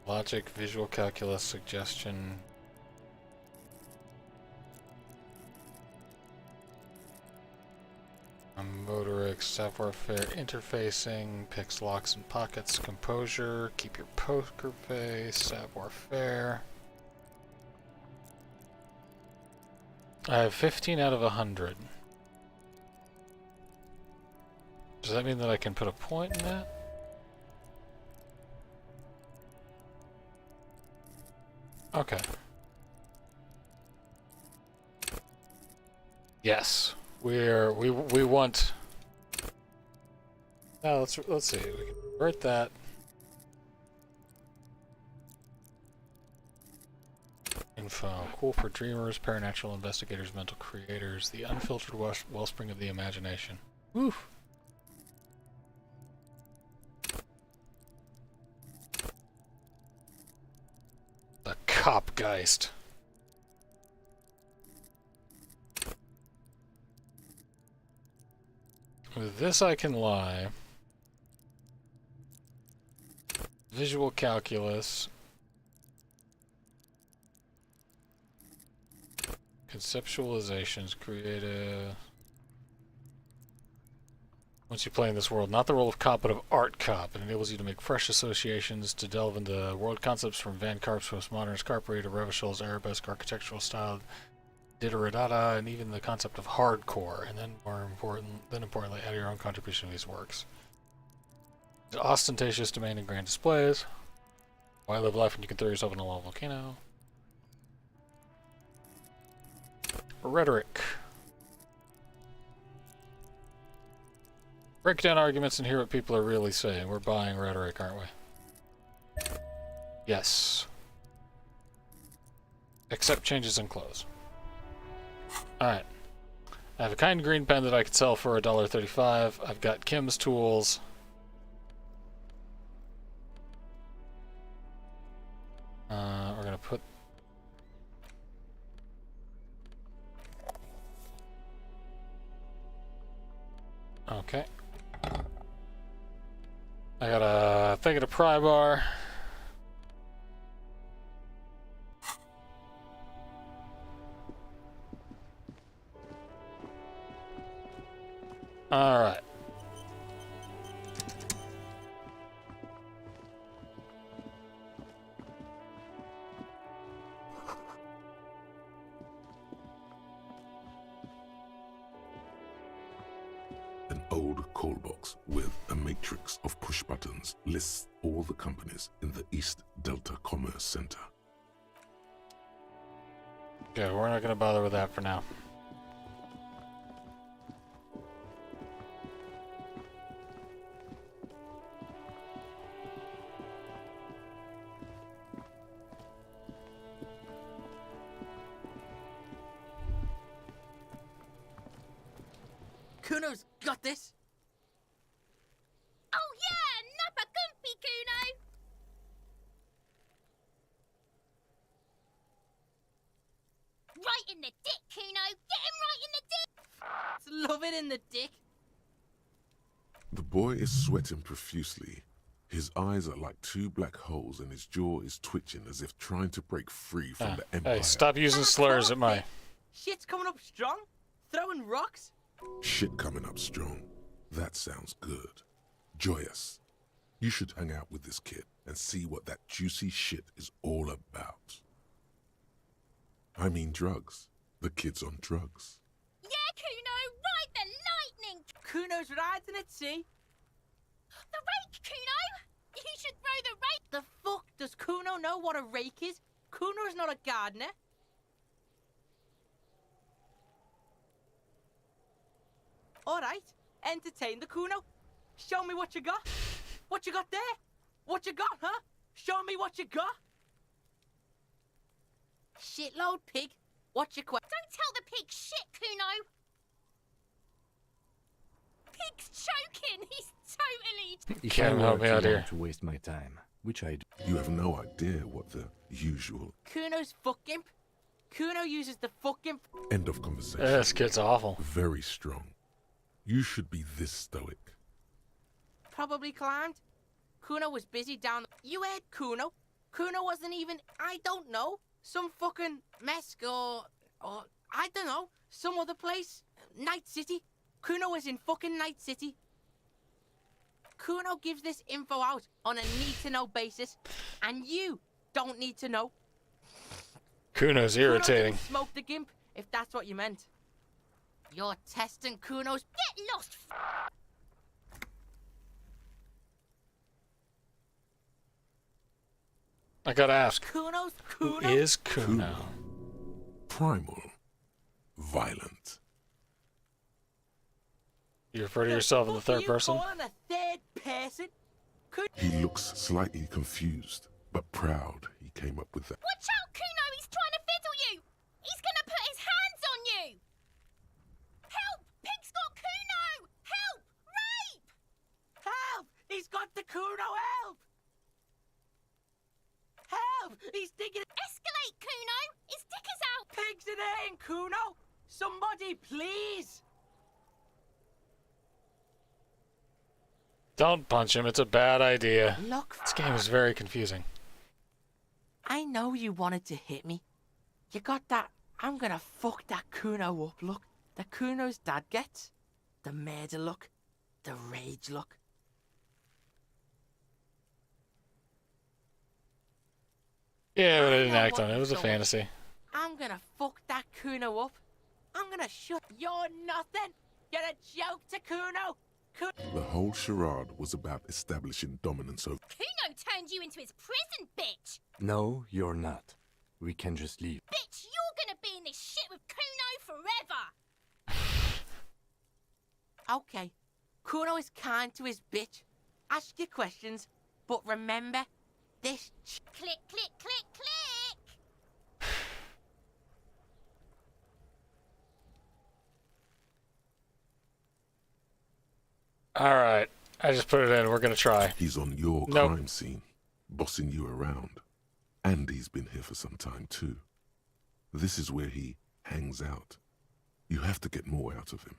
Logic, visual calculus, suggestion. Motorics, savoir-faire, interfacing, picks, locks, and pockets, composure, keep your poker face, savoir-faire. I have 15 out of 100. Does that mean that I can put a point in that? Okay. Yes. We want. Let's see. We can convert that. Info. Cool for dreamers, paranatural investigators, mental creators, the unfiltered wellspring of the imagination. Woo. The Copgeist. With this I can lie. Visual calculus. Conceptualizations, creative. Once you play in this world, not the role of cop, but of art cop. It enables you to make fresh associations, to delve into world concepts from Van Karp's postmodernist carpery to Revachel's arabesque architectural style, Ditaradata, and even the concept of hardcore, and then importantly, add your own contribution to these works. It's ostentatious domain and grand displays. Why live life when you can throw yourself in a lava volcano? Rhetoric. Break down arguments and hear what people are really saying. We're buying rhetoric, aren't we? Yes. Accept changes in clothes. Alright. I have a kind green pen that I could sell for $1.35. I've got Kim's tools. We're gonna put... Okay. I got a thing at a pry bar. All right. An old call box with a matrix of push buttons lists all the companies in the East Delta Commerce Center. Okay, we're not going to bother with that for now. Kuno's got this. Oh yeah, Nappa Gumpy, Kuno! Right in the dick, Kuno! Get him right in the dick! Love it in the dick. The boy is sweating profusely. His eyes are like two black holes and his jaw is twitching as if trying to break free from the Empire. Hey, stop using slurs at my... Shit's coming up strong. Throwing rocks. Shit coming up strong. That sounds good. Joyous. You should hang out with this kid and see what that juicy shit is all about. I mean drugs. The kid's on drugs. Yeah, Kuno! Ride the lightning! Kuno's riding at sea. The rake, Kuno! You should throw the rake! The fuck? Does Kuno know what a rake is? Kuno's not a gardener. Alright, entertain the Kuno. Show me what you got. What you got there? What you got, huh? Show me what you got. Shitload pig. What's your question? Don't tell the pig shit, Kuno. Pig's choking. He's totally... If Can't I help were me to out here. want to waste my time, which I do. You have no idea what the usual Kuno's fuck imp. Kuno uses the fuck imp. end of conversation. This kid's awful. Very strong. You should be this stoic. Probably climbed. Kuno was busy down the... You heard Kuno. Kuno wasn't even... I don't know. Some fucking Mesk or I don't know. Some other place. Night City. Kuno was in fucking Night City. Kuno gives this info out on a need-to-know basis. And you don't need to know. Kuno's irritating. Kuno didn't smoke the gimp, if that's what you meant. You're testing Kuno's... Get lost, I gotta ask, Kuno's who Kuno? is Kuno? Primal. Violent. You refer to yourself in the third person? You calling a third person? He looks slightly confused, but proud he came up with that. Watch out, Kuno! He's trying to fiddle you! He's gonna put his hands on you! Help! Pig's got Kuno! Help! Rape! Help! He's got the Kuno! Help! Help! He's digging... Escalate, Kuno! His dick is out! Pigs in eating Kuno! Somebody, please! Don't punch him, it's a bad idea. Look... This game is very confusing. I know you wanted to hit me. You got that... I'm gonna fuck that Kuno up look. The Kuno's dad gets. The murder look. The rage look. Yeah, but I didn't act on it. It was a fantasy. I'm gonna fuck that Kuno up. I'm gonna shut... You're nothing! You're a joke to Kuno! The whole charade was about establishing dominance over... Kuno turned you into his prison, bitch! No, you're not. We can just leave. Bitch, you're gonna be in this shit with Kuno forever! Okay. Kuno is kind to his bitch. Ask your questions, but remember, this... Click, click, click, click! Alright, I just put it in. We're gonna try. He's on your Nope. crime scene, bossing you around. And he's been here for some time too. This is where he hangs out. You have to get more out of him.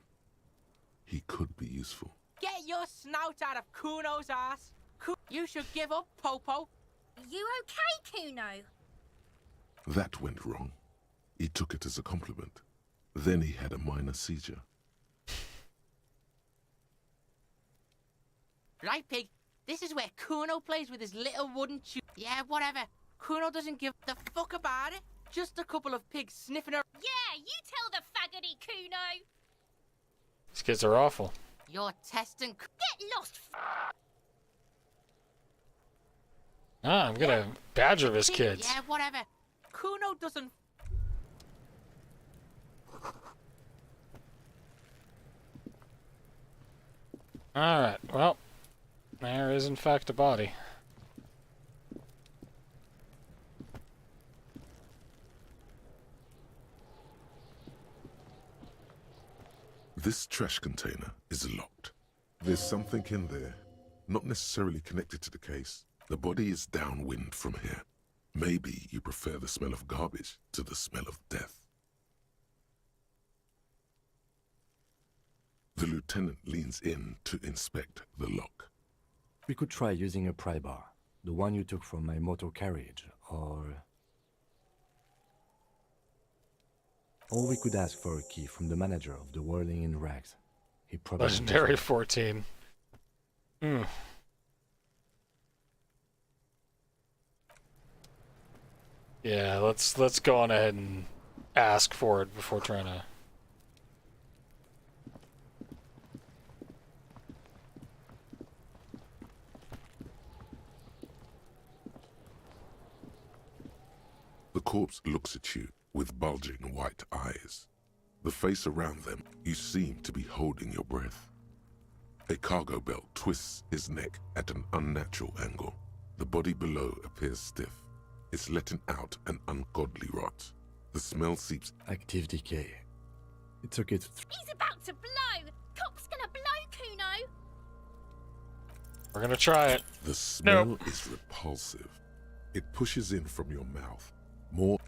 He could be useful. Get your snout out of Kuno's ass. You should give up, Popo. You okay, Kuno? That went wrong. He took it as a compliment. Then he had a minor seizure. Right, Pig? This is where Kuno plays with his little wooden tube. Yeah, whatever. Kuno doesn't give the fuck about it. Just a couple of pigs sniffing her. Yeah, you tell the faggoty, Kuno! These kids are awful. You're testing... Get lost, Ah, I'm gonna badger this kid. Yeah, whatever. Kuno doesn't... Alright, well, there is in fact a body. This trash container is locked. There's something in there, not necessarily connected to the case. The body is downwind from here. Maybe you prefer the smell of garbage to the smell of death. The lieutenant leans in to inspect the lock. We could try using a pry bar, the one you took from my motor carriage, or we could ask for a key from the manager of the Whirling in Rags. He probably... Legendary 14. Hmm. Yeah, let's go on ahead and ask for it before trying to... The corpse looks at you with bulging white eyes. The face around them, you seem to be holding your breath. A cargo belt twists his neck at an unnatural angle. The body below appears stiff. It's letting out an ungodly rot. The smell seeps. Active decay. It's okay to... He's about to blow! Cock's gonna blow, Kuno! We're gonna try it. The smell is repulsive. It pushes in from your mouth. More.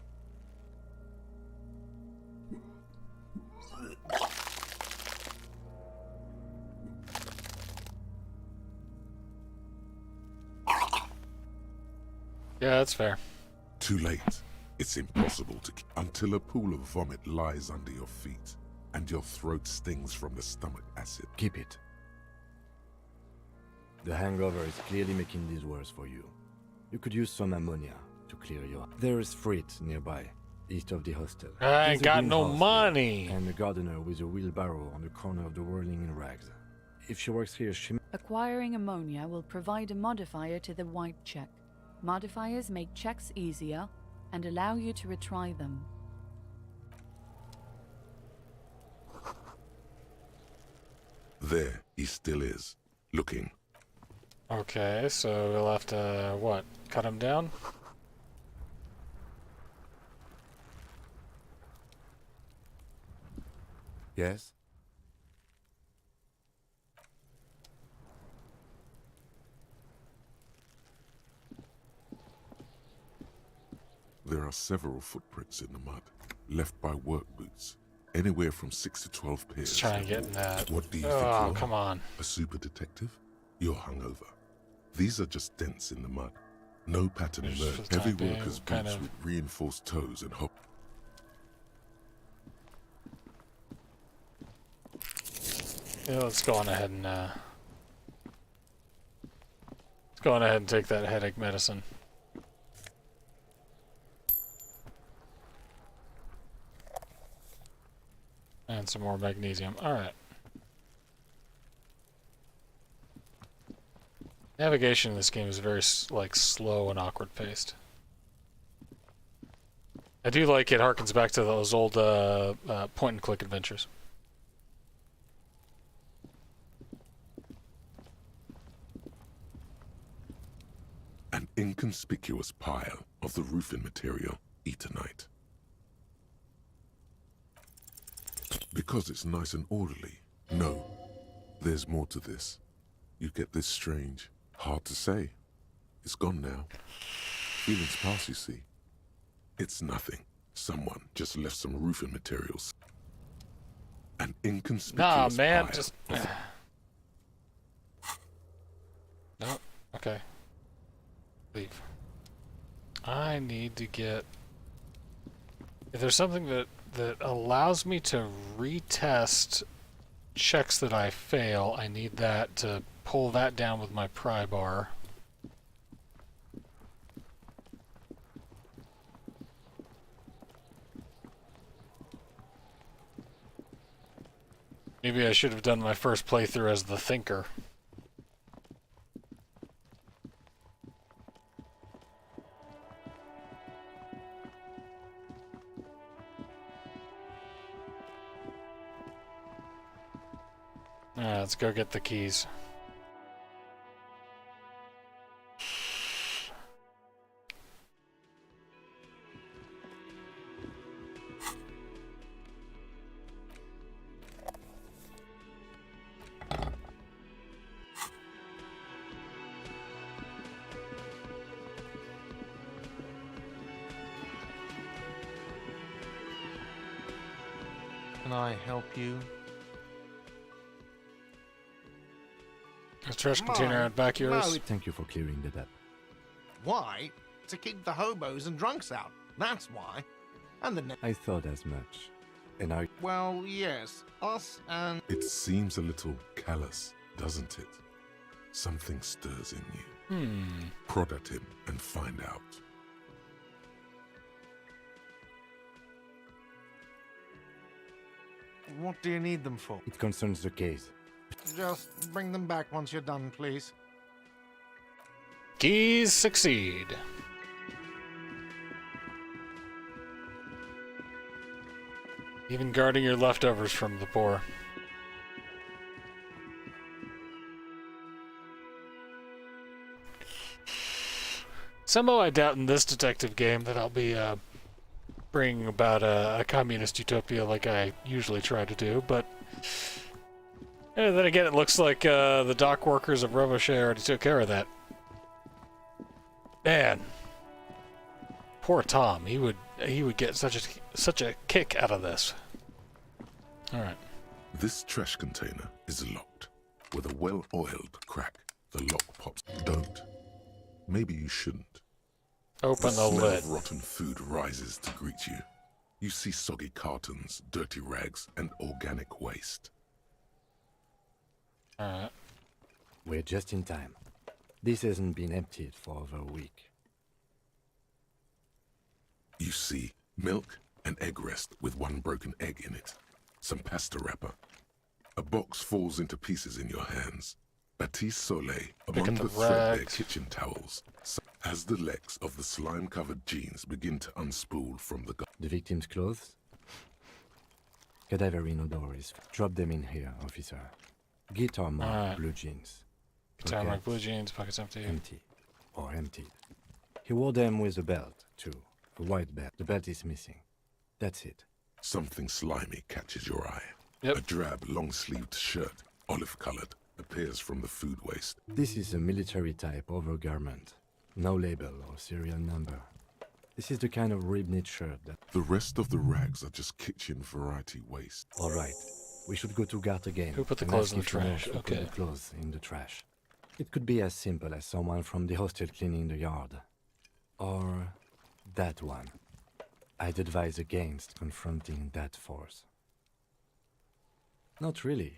Yeah, that's fair. Too late. It's impossible to until a pool of vomit lies under your feet and your throat stings from the stomach acid. Keep it. The hangover is clearly making this worse for you. You could use some ammonia to clear your... There is freight nearby, east of the hostel. I ain't got no money. And a gardener with a wheelbarrow on the corner of the whirling in rags. If she works here, she... Acquiring ammonia will provide a modifier to the white check. Modifiers make checks easier and allow you to retry them. There he still is, looking. Okay, so we'll have to, what, cut him down? Yes? There are several footprints in the mud, left by work boots. Anywhere from 6 to 12 pairs. Let's try and get in that. What do you think you Oh, are? come on. A super detective? You're hungover. These are just dents in the mud. No pattern emerged. Heavy workers' boots with reinforced toes and hop. Yeah, let's go on ahead and let's go on ahead and take that headache medicine. And some more magnesium. Alright. Navigation in this game is very, like, slow and awkward-paced. I do like it harkens back to those old point-and-click adventures. An inconspicuous pile of the roofing material, Eternite. Because it's nice and orderly. No, there's more to this. You get this strange, hard to say. It's gone now. Feelings pass, you see. It's nothing. Someone just left some roofing materials. An inconspicuous man, pile just... of... No, okay. Leave. I need to get... If there's something that allows me to retest checks that I fail, I need that to pull that down with my pry bar. Maybe I should have done my first playthrough as the thinker. Alright, let's go get the keys. Can I help you? A trash container out back yours. Thank you for clearing that up. Why? To keep the hobos and drunks out. That's why. And the... I thought as much. And I... Well, yes. Us and... It seems a little callous, doesn't it? Something stirs in you. Prod at him and find out. What do you need them for? It concerns the case. Just bring them back once you're done, please. Keys succeed. Even guarding your leftovers from the poor. Somehow I doubt in this detective game that I'll be bringing about a communist utopia like I usually try to do, but then again, it looks like the dock workers of Roboche already took care of that. Man, poor Tom. He would get such a kick out of this. All right. This trash container is locked. With a well-oiled crack, the lock pops. Don't. Maybe you shouldn't. Open the smell lid. Of rotten food rises to greet you. You see soggy cartons, dirty rags, and organic waste. Alright. We're just in time. This hasn't been emptied for over a week. You see milk and egg rest with one broken egg in it. Some pasta wrapper. A box falls into pieces in your hands. Batiste Soleil among the threadbare kitchen towels. As the legs of the slime-covered jeans begin to unspool from the... The victim's clothes? Cadaver inodors. Drop them in here, officer. Guitar mark, blue jeans. Guitar mark, blue jeans, pockets empty. Empty. Or emptied. He wore them with a belt, too. A white belt. The belt is missing. That's it. Something slimy catches your eye. Yep. A drab, long-sleeved shirt, olive-colored, appears from the food waste. This is a military-type overgarment. No label or serial number. This is the kind of rib-knit shirt that... The rest of the rags are just kitchen variety waste. All right. We should go to Gart again. Who put the and clothes ask in the if he knows trash? who Okay. put the clothes in the trash. It could be as simple as someone from the hostel cleaning the yard. Or that one. I'd advise against confronting that force. Not really.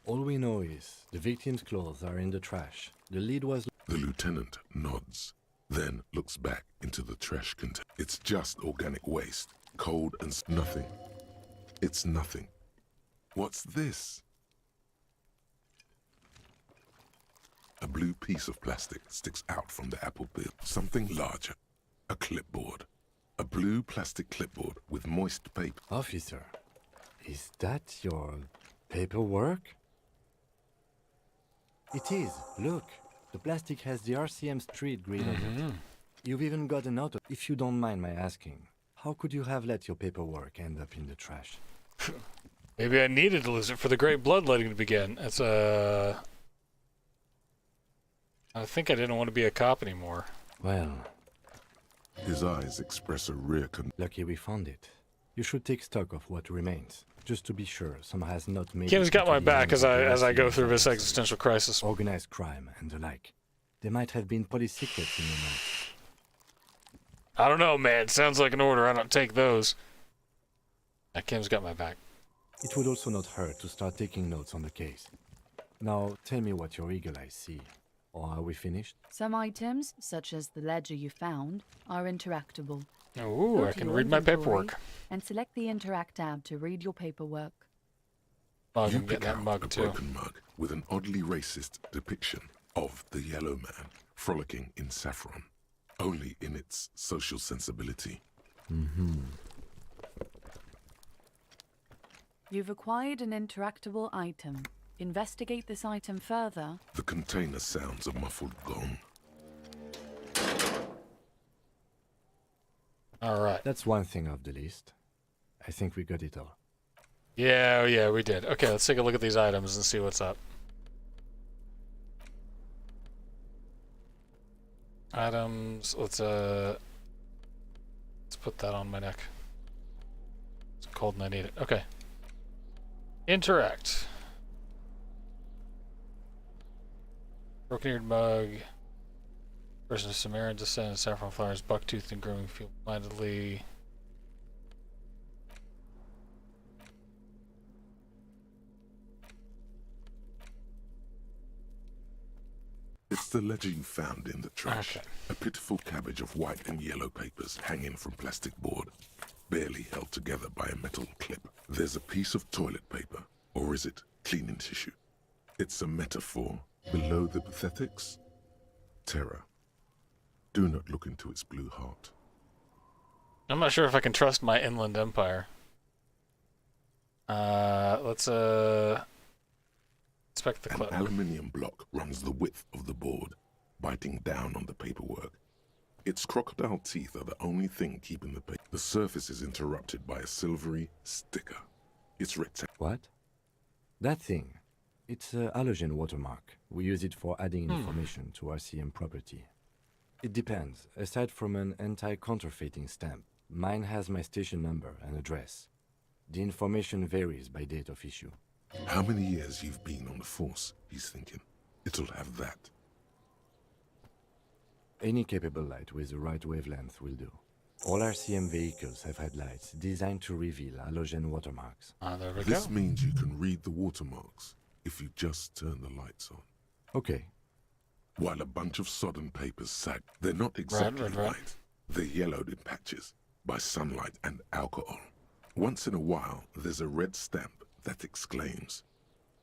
All we know is the victim's clothes are in the trash. The lead was... The lieutenant nods, then looks back into the trash container. It's just organic waste, cold and nothing. It's nothing. What's this? A blue piece of plastic sticks out from the apple peel. Something larger. A clipboard. A blue plastic clipboard with moist paper. Officer, is that your paperwork? It is. Look. The plastic has the RCM street grid on it. You've even got a note. If you don't mind my asking, how could you have let your paperwork end up in the trash? Maybe I needed to lose it for the great bloodletting to begin. It's I think I didn't want to be a cop anymore. Well... His eyes express a rare Lucky we found it. You should take stock of what remains, just to be sure some has not made... Kim's got my back as I go through this RCM existential crisis. Organized crime and the like. There might have been police secrets in your notes. I don't know, man. Sounds like an order. I don't take those. Kim's got my back. It would also not hurt to start taking notes on the case. Now, tell me what your eagle eyes see. Or are we finished? Some items, such as the ledger you found, are interactable. Ooh, Go I to can your read my inventory paperwork. And select the Interact tab to read your paperwork. Mug, You I'm getting pick that out mug a too. broken mug with an oddly racist depiction of the yellow man frolicking in saffron, only in its social sensibility. You've acquired an interactable item. Investigate this item further. The container sounds a muffled gong. All right. That's one thing off the list. I think we got it all. Yeah, we did. Okay, let's take a look at these items and see what's up. Items. Let's put that on my neck. It's cold and I need it. Okay. Interact. Broken-eared mug. Person of Sumerian descent, saffron flowers, bucktooth and growing feeble-mindedly. It's the ledger you found in the trash. Okay. A pitiful cabbage of white and yellow papers hanging from plastic board, barely held together by a metal clip. There's a piece of toilet paper, or is it cleaning tissue? It's a metaphor below the pathetics. Terror. Do not look into its blue heart. I'm not sure if I can trust my inland empire. Let's inspect the clip. An aluminium block runs the width of the board, biting down on the paperwork. Its crocodile teeth are the only thing keeping the paper. The surface is interrupted by a silvery sticker. It's rectangular. What? That thing. It's a halogen watermark. We use it for adding information to RCM property. It depends. Aside from an anti-counterfeiting stamp, mine has my station number and address. The information varies by date of issue. How many years you've been on the force, he's thinking. It'll have that. Any capable light with the right wavelength will do. All RCM vehicles have had lights designed to reveal halogen watermarks. There we This go. means you can read the watermarks if you just turn the lights on. Okay. While a bunch of sodden papers sag, they're not exactly Red. white. They're yellowed in patches by sunlight and alcohol. Once in a while, there's a red stamp that exclaims,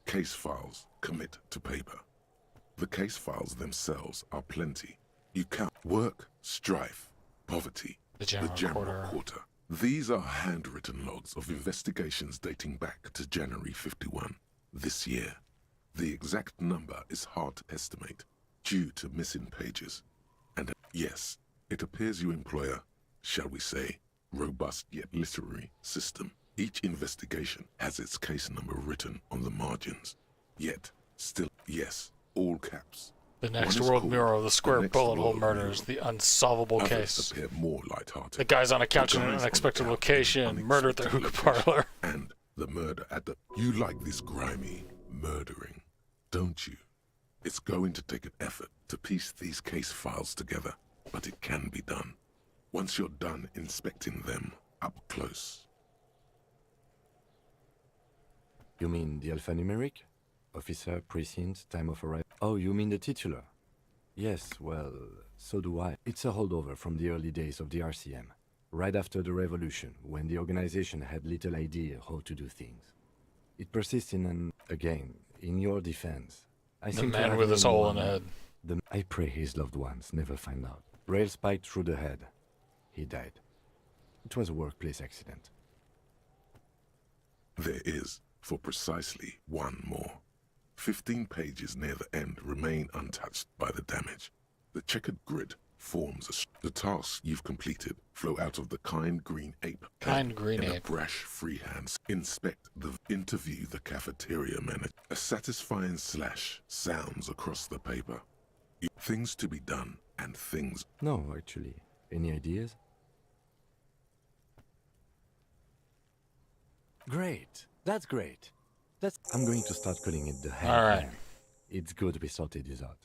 "Case files commit to paper." The case files themselves are plenty. You count work, strife, poverty, The general quarter. These are handwritten logs of investigations dating back to January 51, this year. The exact number is hard to estimate, due to missing pages. And yes, it appears you employ a, shall we say, robust yet literary system. Each investigation has its case number written on the margins. Yet, still, yes, all caps. The next One is world called mirror of the square next bullet hole world murders, mirror. the unsolvable Others case. appear more light-hearted. The guy's on a couch The in an guys on unexpected the couch location, in an murder at the unexpected hookah location, parlor. And the murder at the... You like this grimy murdering, don't you? It's going to take an effort to piece these case files together, but it can be done. Once you're done inspecting them up close. You mean the alphanumeric? Officer, precinct, time of arrival. Oh, you mean the titular? Yes, well, so do I. It's a holdover from the early days of the RCM, right after the revolution, when the organization had little idea how to do things. It persists in an... Again, in your defense. I The seem to man have with his known hole in one- the head. I pray his loved ones never find out. Rail spiked through the head. He died. It was a workplace accident. There is, for precisely one more. 15 pages near the end remain untouched by the damage. The checkered grid forms the tasks you've completed flow out of the kind green ape. Kind green in ape. A brash free hand. Inspect the interview the cafeteria manager. A satisfying slash sounds across the paper. Things to be done and things. No, actually. Any ideas? Great. That's great. I'm going to start calling it the hand All right. plan. It's good we sorted this out.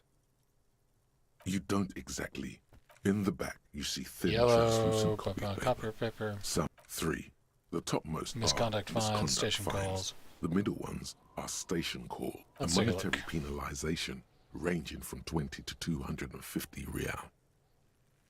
You don't exactly. In the back, you see thin Yellow, translucent copy paper. Some 3. The topmost Misconduct are fines, station fines. calls. The middle ones are station call, Let's a take a monetary penalization ranging from 20 to 250 real.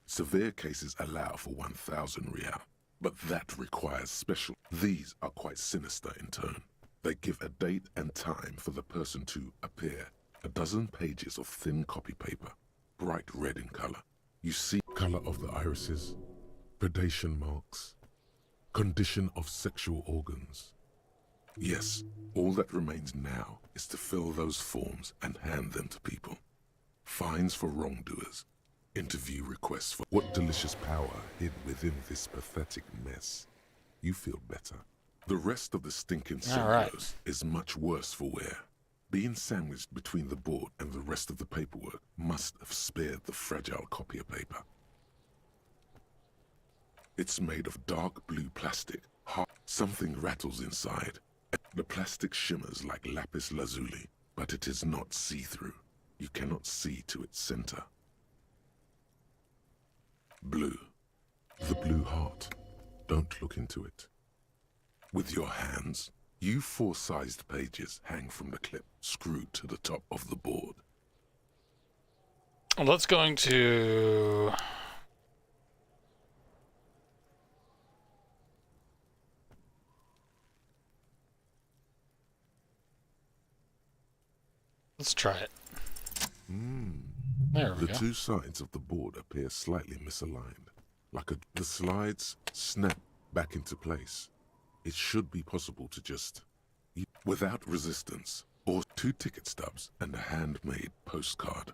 Severe cases allow for 1,000 real, but that requires special. These are quite sinister in turn. They give a date and time for the person to appear. A dozen pages of thin copy paper, bright red in color. You see color of the irises, predation marks, condition of sexual organs. Yes, all that remains now is to fill those forms and hand them to people. Fines for wrongdoers, interview requests for... What delicious power hid within this pathetic mess. You feel better. The rest of the stinking All right. cellulose is much worse for wear. Being sandwiched between the board and the rest of the paperwork must have spared the fragile copier paper. It's made of dark blue plastic. Something rattles inside. The plastic shimmers like lapis lazuli, but it is not see-through. You cannot see to its center. Blue. The blue heart. Don't look into it. With your hands, you 4-sized pages hang from the clip screwed to the top of the board. Well, let's going to... Let's try it. There we The go. two sides of the board appear slightly misaligned. The slides snap back into place. It should be possible to just... without resistance, or 2 ticket stubs and a handmade postcard.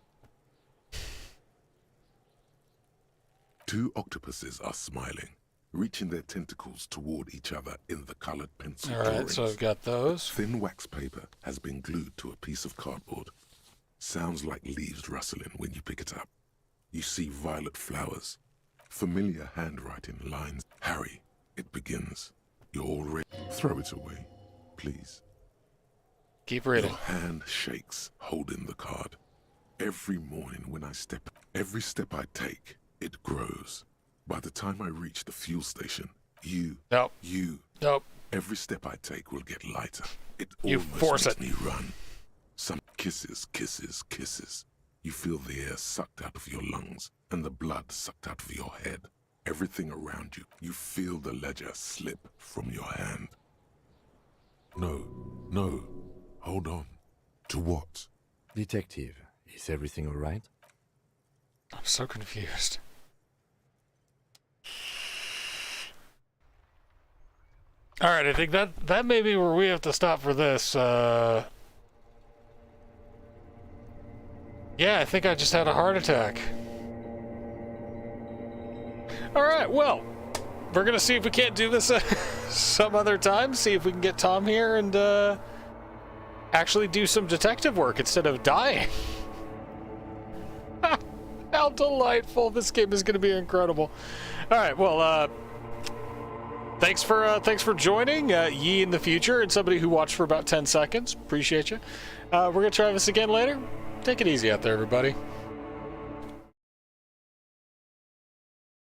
2 octopuses are smiling, reaching their tentacles toward each other in the colored pencil All right, drawings. so I've got those. Thin wax paper has been glued to a piece of cardboard. Sounds like leaves rustling when you pick it up. You see violet flowers, familiar handwriting lines. Harry, it begins. You're all ready. Throw it away, please. Keep reading. Your hand shakes, holding the card. Every morning when every step I take, it grows. By the time I reach the fuel station, Nope. Every step I take will get lighter. It You almost force makes it. me run. Some kisses, kisses, kisses. You feel the air sucked out of your lungs and the blood sucked out of your head. Everything around you. You feel the ledger slip from your hand. No. Hold on. To what? Detective, is everything all right? I'm so confused. All right, I think that may be where we have to stop for this. Yeah, I think I just had a heart attack. All right, well, we're gonna see if we can't do this some other time. See if we can get Tom here and actually do some detective work instead of dying. How delightful! This game is gonna be incredible. All right, well, thanks for joining, Yi in the future, and somebody who watched for about 10 seconds. Appreciate you. We're gonna try this again later. Take it easy out there, everybody.